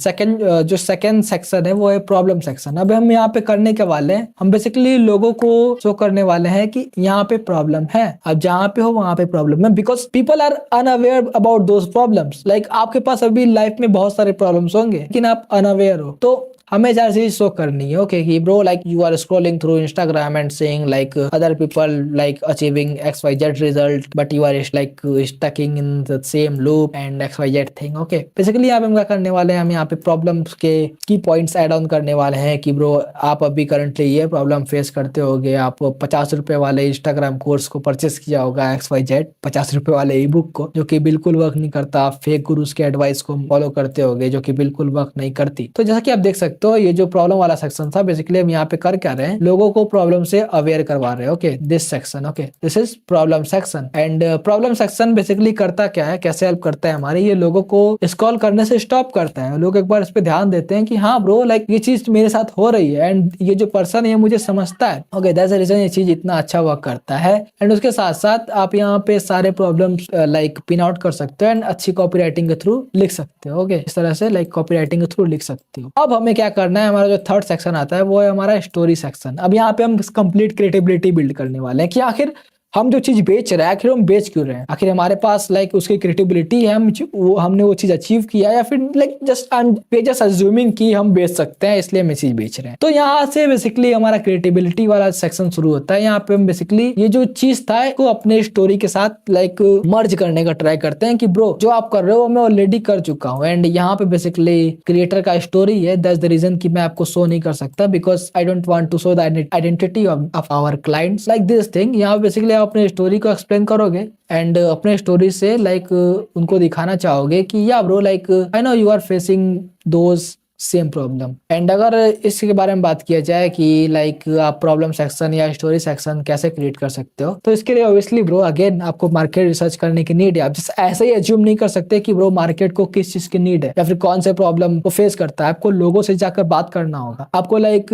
जो सेकंड सेक्शन है वो है प्रॉब्लम सेक्शन। अब हम यहाँ पे करने के वाले हैं, हम बेसिकली लोगों को शो करने वाले हैं कि यहाँ पे प्रॉब्लम है। अब जहाँ पे हो वहां पे प्रॉब्लम है, because people are unaware about those problems. Like आपके पास अभी लाइफ में बहुत सारे प्रॉब्लम्स होंगे, लेकिन आप अनअवेयर हो, तो हमें चार चीज शो करनी है। ओके, कि bro like you are scrolling through Instagram and seeing like other people like achieving XYZ result, but you are like stucking in the same loop and XYZ thing. Okay, basically यहाँ पे हम क्या करने वाले हैं, हम यहाँ पे प्रॉब्लम्स के की पॉइंट्स ऐड ऑन करने वाले हैं कि ब्रो आप अभी करंटली ये प्रॉब्लम फेस करते होगे। आप 50 रुपए वाले इंस्टाग्राम कोर्स को परचेस किया होगा XYZ, 50 रुपए वाले ई बुक को, जो कि बिल्कुल वर्क नहीं करता। आप फेक गुरुज के एडवाइस को फॉलो करते होगे जो कि बिल्कुल वर्क नहीं करती। तो जैसा कि आप देख सकते सकते हो ये जो प्रॉब्लम वाला सेक्शन था, बेसिकली हम यहाँ पे कर क्या रहे हैं, लोगों को प्रॉब्लम से अवेयर करवा रहे हैं। Okay, this section, okay, this is problem section. And problem section basically करता क्या है, कैसे हेल्प करता है हमारे, ये लोगों को स्क्रॉल करने से स्टॉप करता है। लोग एक बार इस पे ध्यान देते हैं कि हाँ ब्रो, लाइक ये चीज मेरे साथ हो रही है एंड ये जो पर्सन है मुझे समझता है। ओके, दैट्स द रीजन ये चीज इतना अच्छा वर्क करता है। एंड उसके साथ साथ आप यहाँ पे सारे प्रॉब्लम लाइक पिन आउट कर सकते हो एंड अच्छी कॉपी राइटिंग के थ्रू लिख सकते हो। ओके, इस तरह से लाइक कॉपी राइटिंग के थ्रू लिख सकते हो। अब हमें क्या करना है, हमारा जो थर्ड सेक्शन आता है वो है हमारा स्टोरी सेक्शन। अब यहाँ पे हम कंप्लीट क्रिएटिविटी बिल्ड करने वाले हैं कि आखिर हम जो चीज बेच रहे हैं, आखिर हम बेच क्यों रहे हैं, आखिर हमारे पास लाइक उसकी क्रिएटिबिलिटी है, हमने वो चीज अचीव किया है, या फिर लाइक जस्ट अज्यूमिंग कि हम बेच सकते हैं इसलिए हम ये चीज बेच रहे हैं। तो यहाँ से बेसिकली हमारा क्रिएटिबिलिटी वाला सेक्शन शुरू होता है। यहाँ पे हम बेसिकली ये जो चीज था को अपने स्टोरी के साथ लाइक मर्ज करने का ट्राई करते हैं कि ब्रो जो आप कर रहे हो मैं ऑलरेडी कर चुका हूँ। एंड यहाँ पे बेसिकली क्रिएटर का स्टोरी है, दैट्स द रीजन कि मैं आपको शो नहीं कर सकता, because I don't want to show the identity of our clients like this thing. यहाँ पे बेसिकली अपने स्टोरी को एक्सप्लेन करोगे एंड अपने स्टोरी से लाइक उनको दिखाना चाहोगे कि या bro like I know you are facing those same problem. And अगर इसके बारे में बात किया जाए कि लाइक आप प्रॉब्लम सेक्शन या स्टोरी सेक्शन कैसे क्रिएट कर सकते हो, तो इसके लिए ऑब्वियसली ब्रो अगेन आपको मार्केट रिसर्च करने की नीड है। आप जस्ट ऐसे ही एज्यूम नहीं कर सकते कि ब्रो मार्केट को किस चीज की नीड है या फिर कौन से प्रॉब्लम को फेस करता है। आपको लोगों से जाकर बात करना होगा, आपको लाइक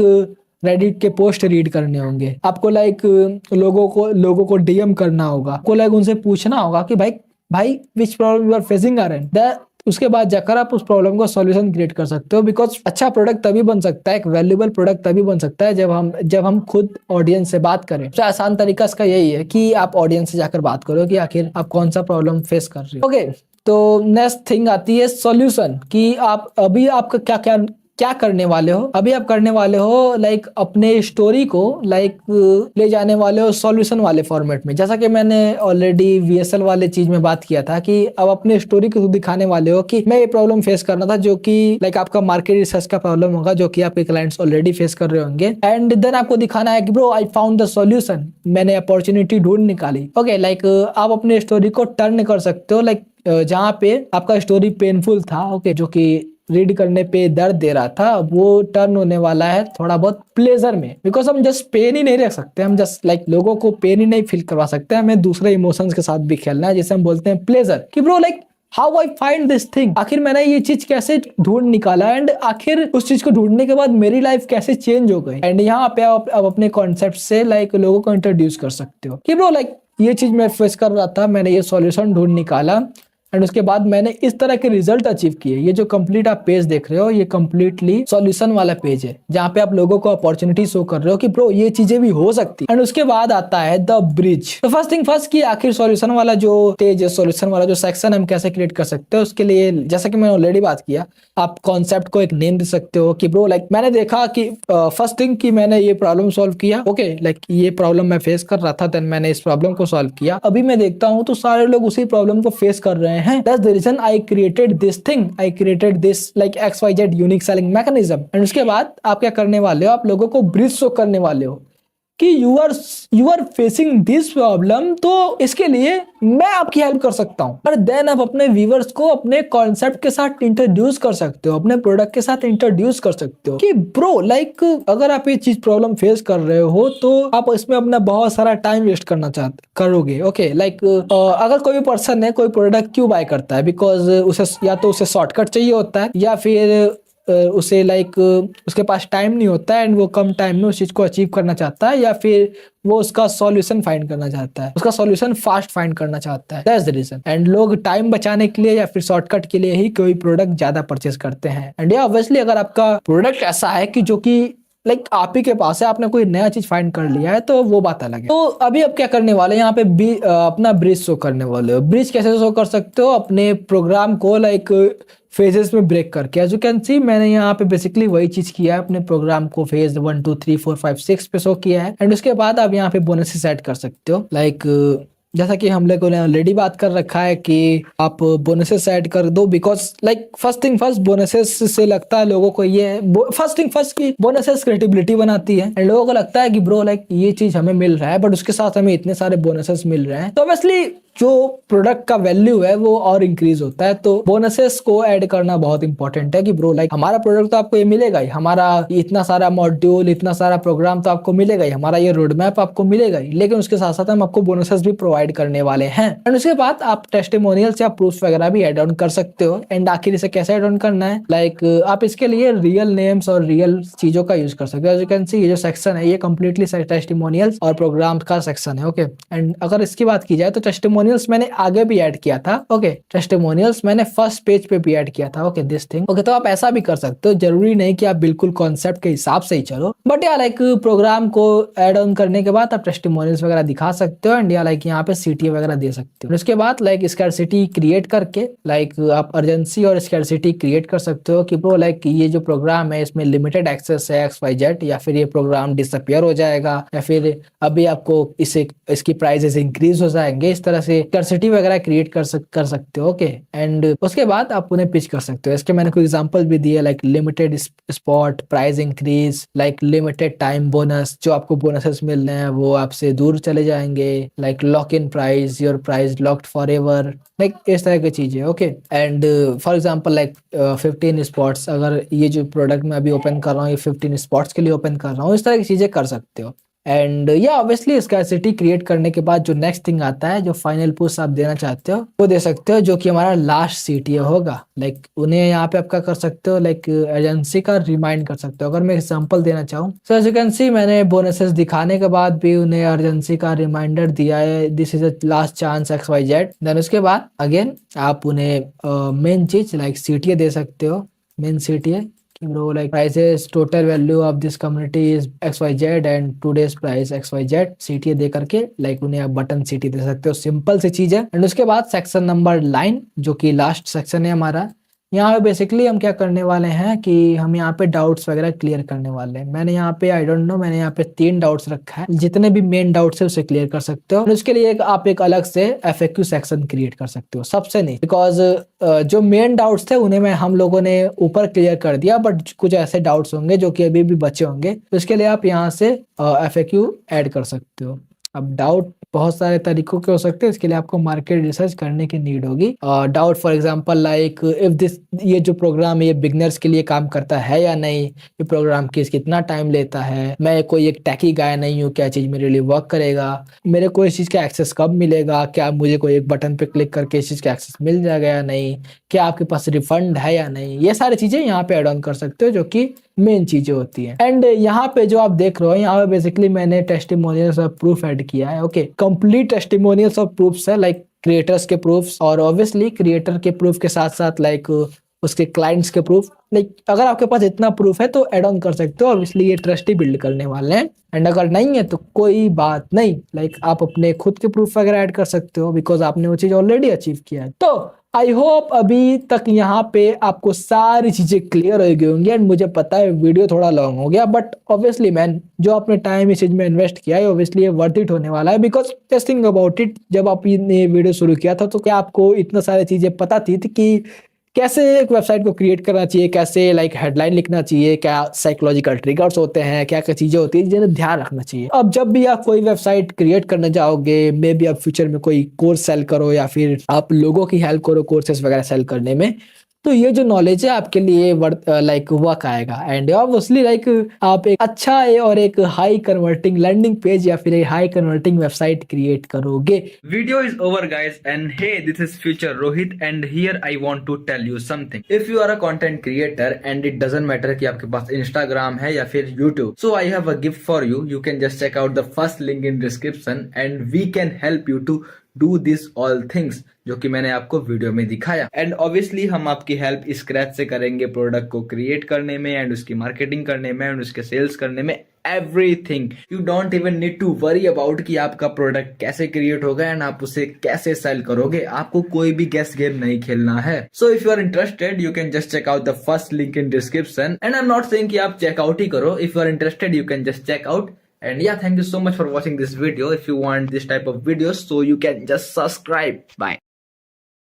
रेडिट के पोस्ट रीड करने होंगे, आपको लाइक लोगों को डीएम करना होगा, आपको लाइक उनसे पूछना होगा कि भाई which problem you are facing are and उसके बाद जाकर आप उस प्रॉब्लम को सॉल्यूशन क्रिएट कर सकते हो। बिकॉज अच्छा प्रोडक्ट तभी बन सकता है, एक वैल्यूएबल प्रोडक्ट तभी बन सकता है जब हम खुद ऑडियंस से बात करें। सबसे आसान तरीका इसका यही है कि आप ऑडियंस से जाकर बात करो कि आखिर आप कौन सा प्रॉब्लम फेस कर रहे हो। ओके, तो नेक्स्ट थिंग आती है सॉल्यूशन, कि आप अभी आपका क्या करने वाले हो। अभी आप करने वाले हो लाइक अपने स्टोरी को लाइक ले जाने वाले हो सॉल्यूशन वाले फॉर्मेट में। जैसा कि मैंने ऑलरेडी वीएसएल वाले चीज में बात किया था कि अब अपने स्टोरी को दिखाने वाले हो कि मैं ये प्रॉब्लम फेस करना था, जो कि लाइक आपका मार्केट रिसर्च का प्रॉब्लम होगा जो कि आपके क्लाइंट्स ऑलरेडी फेस कर रहे होंगे। एंड देन आपको दिखाना है कि bro I found the solution, मैंने अपॉर्चुनिटी ढूंढ निकाली। ओके, लाइक आप अपने स्टोरी को टर्न कर सकते हो लाइक जहाँ पे आपका स्टोरी पेनफुल था, ओके, जो कि रीड करने पे दर्द दे रहा था, वो टर्न होने वाला है थोड़ा बहुत प्लेजर में। बिकॉज हम जस्ट पेन ही नहीं रख सकते, हम जस्ट लाइक लोगों को पेन ही नहीं फील करवा सकते, हमें दूसरे इमोशंस के साथ भी खेलना है, जिसे हम बोलते हैं प्लेजर। कि bro like how I find this thing, आखिर मैंने ये चीज कैसे ढूंढ निकाला एंड आखिर उस चीज को ढूंढने के बाद मेरी लाइफ कैसे चेंज हो गई। एंड यहाँ पे आप अब अपने कॉन्सेप्ट से लाइक लोगों को इंट्रोड्यूस कर सकते हो कि ब्रो लाइक ये चीज मैं फेस कर रहा था, मैंने ये सॉल्यूशन ढूंढ निकाला एंड उसके बाद मैंने इस तरह के रिजल्ट अचीव किए। ये जो कंप्लीट आप पेज देख रहे हो ये कंप्लीटली सॉल्यूशन वाला पेज है, जहाँ पे आप लोगों को अपॉर्चुनिटी शो कर रहे हो कि ब्रो ये चीजें भी हो सकती है। एंड उसके बाद आता है द ब्रिज। तो फर्स्ट थिंग फर्स्ट की आखिर सॉल्यूशन वाला जो पेज है, सॉल्यूशन वाला जो सेक्शन हम कैसे क्रिएट कर सकते हो, उसके लिए जैसा कि मैंने ऑलरेडी बात किया, आप कॉन्सेप्ट को एक नेम दे सकते हो कि ब्रो लाइक मैंने देखा कि फर्स्ट थिंग कि मैंने ये प्रॉब्लम सॉल्व किया। ओके, लाइक ये प्रॉब्लम मैं फेस कर रहा था, देन मैंने इस प्रॉब्लम को सॉल्व किया। अभी मैं देखता हूँ तो सारे लोग उसी प्रॉब्लम को फेस कर रहे हैं, that's the reason I created this thing, I created this like XYZ unique selling mechanism। And उसके बाद आप क्या करने वाले हो, आप लोगों को ब्रिज शो करने वाले हो कि you are facing this problem, तो इसके लिए मैं आपकी हेल्प कर सकता हूँ। और देन आप अपने व्यूअर्स को अपने कॉन्सेप्ट के साथ इंट्रोड्यूस कर सकते हो, अपने प्रोडक्ट के साथ इंट्रोड्यूस कर सकते हो कि ब्रो लाइक अगर आप ये चीज प्रॉब्लम फेस कर रहे हो तो आप इसमें अपना बहुत सारा टाइम वेस्ट करोगे। ओके, लाइक अगर कोई पर्सन है कोई प्रोडक्ट क्यों बाय करता है, बिकॉज उसे या तो उसे शॉर्टकट चाहिए होता है, या फिर उसे लाइक उसके पास टाइम नहीं होता है एंड वो कम टाइम में उस चीज को अचीव करना चाहता है, या फिर वो उसका सॉल्यूशन फाइंड करना चाहता है, उसका सॉल्यूशन फास्ट फाइंड करना चाहता है। That's the reason. एंड लोग टाइम बचाने के लिए या फिर शॉर्टकट के लिए ही कोई प्रोडक्ट ज्यादा परचेज करते हैं। एंड या ऑब्वियसली अगर आपका प्रोडक्ट ऐसा है कि जो कि लाइक आप ही के पास है, आपने कोई नया चीज फाइंड कर लिया है, तो वो बात अलग है। तो अभी आप क्या करने वाले हैं, यहाँ पे अपना ब्रिज शो करने वाले हो। ब्रिज कैसे शो कर सकते हो, अपने प्रोग्राम को लाइक फेजेस में ब्रेक करके। एज यू कैन सी मैंने यहाँ पे बेसिकली वही चीज किया है, अपने प्रोग्राम को फेज 1 2 3 4 5 6 पे शो किया है। एंड उसके बाद आप यहाँ पे बोनसेस ऐड कर सकते हो, लाइक जैसा कि हम लोगों ने ऑलरेडी बात कर रखा है कि आप बोनसेस ऐड कर दो, because like first thing first bonuses से लगता है लोगों को, ये फर्स्ट थिंग फर्स्ट की बोनसेस क्रिएटिबिलिटी बनाती है एंड लोगों को लगता है कि ब्रो लाइक ये चीज हमें मिल रहा है बट उसके साथ हमें इतने सारे बोनसेस मिल रहे हैं, तो ऑब्वियसली जो प्रोडक्ट का वैल्यू है वो और इंक्रीज होता है। तो बोनसेस को ऐड करना बहुत इंपॉर्टेंट है कि ब्रो लाइक हमारा प्रोडक्ट तो आपको ये मिलेगा ही, हमारा इतना सारा मॉड्यूल, इतना सारा प्रोग्राम तो आपको मिलेगा ही, हमारा ये रोड मैप आपको मिलेगा ही, लेकिन उसके साथ साथ हम आपको बोनसेस भी प्रोवाइड करने वाले हैं। एंड उसके बाद आप टेस्टिमोनियल्स या प्रूफ वगैरह भी एड ऑन कर सकते हो। एंड आखिर इसे कैसे एड ऑन करना है, लाइक आप इसके लिए रियल नेम्स और रियल चीजों का यूज कर सकते हो। एज यू कैन सी ये जो सेक्शन है ये कंप्लीटली टेस्टिमोनियल्स और प्रोग्राम का सेक्शन है। ओके, एंड अगर इसकी बात की जाए तो टेस्टिमोनियल्स मैंने आगे भी ऐड किया था। ओके, टेस्टिमोनियल्स मैंने फर्स्ट पेज पे भी ऐड किया था। Okay, this thing. ओके, तो आप ऐसा भी कर सकते हो, जरूरी नहीं कि आप बिल्कुल कॉन्सेप्ट के हिसाब से ही चलो, बट या लाइक प्रोग्राम को ऐड ऑन करने के बाद आप टेस्टिमोनियल्स वगैरह दिखा सकते हो। एंड या लाइक यहाँ पे सीटी वगैरह दे सकते हो। उसके बाद लाइक स्कैरसिटी क्रिएट करके लाइक आप अर्जेंसी और स्कैरसिटी क्रिएट कर सकते हो कि ब्रो लाइक ये जो प्रोग्राम है इसमें लिमिटेड एक्सेस है XYZ, या फिर ये प्रोग्राम डिसअपियर हो जाएगा, या फिर अभी आपको इसे इसकी प्राइसेस इंक्रीज हो जाएंगे। इस तरह से स्कैरसिटी वगैरह क्रिएट कर सकते हो। ओके, एंड उसके बाद आप उन्हें पिच कर सकते हो। इसके मैंने कोई एग्जांपल भी दिए, like limited spot price increase, like limited time bonus, जो आपको बोनसेस मिल रहे हैं वो आपसे दूर चले जाएंगे, like lock in price, your price locked for ever, like इस तरह की चीजें। Okay, and for example like 15 spots, अगर ये जो प्रोडक्ट मैं अभी ओपन कर रहा हूँ ये 15 स्पॉट्स के लिए ओपन कर रहा हूँ, इस तरह की चीजें कर सकते हो। एंड या ऑब्वियसली स्कैरसिटी क्रिएट करने के बाद जो नेक्स्ट थिंग आता है, जो फाइनल पुश आप देना चाहते हो वो दे सकते हो, जो कि हमारा लास्ट CTA होगा। लाइक उन्हें यहाँ पे आप क्या कर सकते हो, लाइक एजेंसी का रिमाइंड कर सकते हो। अगर मैं एग्जांपल देना चाहूँ, so as you can see मैंने बोनसेस दिखाने के बाद भी उन्हें अर्जेंसी का रिमाइंडर दिया है, this is a last chance XYZ। Then उसके बाद अगेन आप उन्हें मेन चीज लाइक CTA दे सकते हो, main CTA bro like prices total value of this community is XYZ and today's price XYZ, CTA दे करके लाइक उन्हें आप बटन CT दे सकते हो। सिंपल सी चीज है। एंड उसके बाद सेक्शन नंबर 9 जो कि लास्ट सेक्शन है हमारा, यहाँ पे बेसिकली हम क्या करने वाले हैं कि हम यहाँ पे डाउट्स वगैरह क्लियर करने वाले हैं। मैंने यहाँ पे आई डोंट नो, मैंने यहाँ पे 3 डाउट्स रखा है, जितने भी मेन डाउट्स है उसे क्लियर कर सकते हो। उसके लिए आप एक अलग से FAQ सेक्शन क्रिएट कर सकते हो, सबसे नहीं, बिकॉज जो मेन डाउट्स थे उन्हें मैं हम लोगों ने ऊपर क्लियर कर दिया, बट कुछ ऐसे डाउट्स होंगे जो कि अभी भी बचे होंगे, तो इसके लिए आप यहाँ से FAQ ऐड कर सकते हो। अब डाउट बहुत सारे तरीकों के हो सकते हैं, इसके लिए आपको मार्केट रिसर्च करने की नीड होगी। Doubt for example like if this, ये जो प्रोग्राम है ये बिगनर्स के लिए काम करता है या नहीं, ये प्रोग्राम कितना टाइम लेता है, मैं कोई एक टैकी गाय नहीं हूँ, क्या चीज मेरे लिए वर्क करेगा, मेरे को इस चीज का एक्सेस कब मिलेगा, क्या मुझे कोई एक बटन पे क्लिक करके इस चीज का एक्सेस मिल जाएगा या नहीं, क्या आपके पास रिफंड है या नहीं, ये सारी चीजें यहाँ पे एड ऑन कर सकते हो, जो कि मेन चीजें होती हैं। एंड यहाँ पे जो आप देख रहे हो, यहाँ पे बेसिकली मैंने टेस्टिमोनियल्स और प्रूफ ऐड किया है। ओके, कंप्लीट टेस्टिमोनियल्स और प्रूफ्स है, लाइक क्रिएटर्स के प्रूफ्स, और ऑब्वियसली क्रिएटर के प्रूफ के साथ साथ लाइक उसके क्लाइंट्स के प्रूफ। लाइक अगर आपके पास इतना प्रूफ है तो ऐड ऑन कर सकते हो, ऑब्वियसली ये ट्रस्ट ही बिल्ड करने वाले हैं। एंड अगर नहीं है तो कोई बात नहीं, लाइक आप अपने खुद के प्रूफ वगैरह ऐड कर सकते हो, बिकॉज आपने वो चीज ऑलरेडी अचीव किया है। तो आई होप अभी तक यहाँ पे आपको सारी चीजें क्लियर हो गई होंगी। एंड मुझे पता है वीडियो थोड़ा लॉन्ग हो गया, बट ऑब्वियसली मैन जो आपने टाइम इस चीज में इन्वेस्ट किया है ऑब्वियसली ये वर्थ इट होने वाला है, because just think about it, जब आपने वीडियो शुरू किया था तो क्या आपको इतना सारी चीजें पता थी कि कैसे एक वेबसाइट को क्रिएट करना चाहिए, कैसे लाइक हेडलाइन लिखना चाहिए, क्या साइकोलॉजिकल ट्रिगर्स होते हैं, क्या क्या चीजें होती है जिन्हें ध्यान रखना चाहिए। अब जब भी आप कोई वेबसाइट क्रिएट करने जाओगे, मे बी आप फ्यूचर में कोई कोर्स सेल करो या फिर आप लोगों की हेल्प करो कोर्सेज वगैरह सेल करने में, तो ये जो नॉलेज है आपके लिए लाइक वर्क आएगा। एंड ऑब्वियसली लाइक आप एक अच्छा और एक हाई कन्वर्टिंग लैंडिंग पेज या फिर एक हाई कन्वर्टिंग वेबसाइट क्रिएट करोगे। Video is over guys, and hey, this is future Rohit and here I want to tell you something. If you are a content creator and it doesn't matter कि आपके पास Instagram है या फिर YouTube, so I have a gift for you. You can just check out the first link in description and we can help you to do this all things जो कि मैंने आपको video में दिखाया। एंड ऑब्वियसली हम आपकी help scratch से करेंगे प्रोडक्ट को क्रिएट करने में एंड उसकी मार्केटिंग करने में एंड उसके सेल्स करने में, everything. You don't even need to worry about कि आपका प्रोडक्ट कैसे क्रिएट होगा एंड आप उसे कैसे सेल करोगे, आपको कोई भी गेस गेम नहीं खेलना है। So if you are interested you can just check out the first link in description and I am not saying कि आप चेकआउट ही करो, if you are interested you can just check out. And yeah, thank you so much for watching this video. If you want this type of videos, so you can just subscribe. Bye.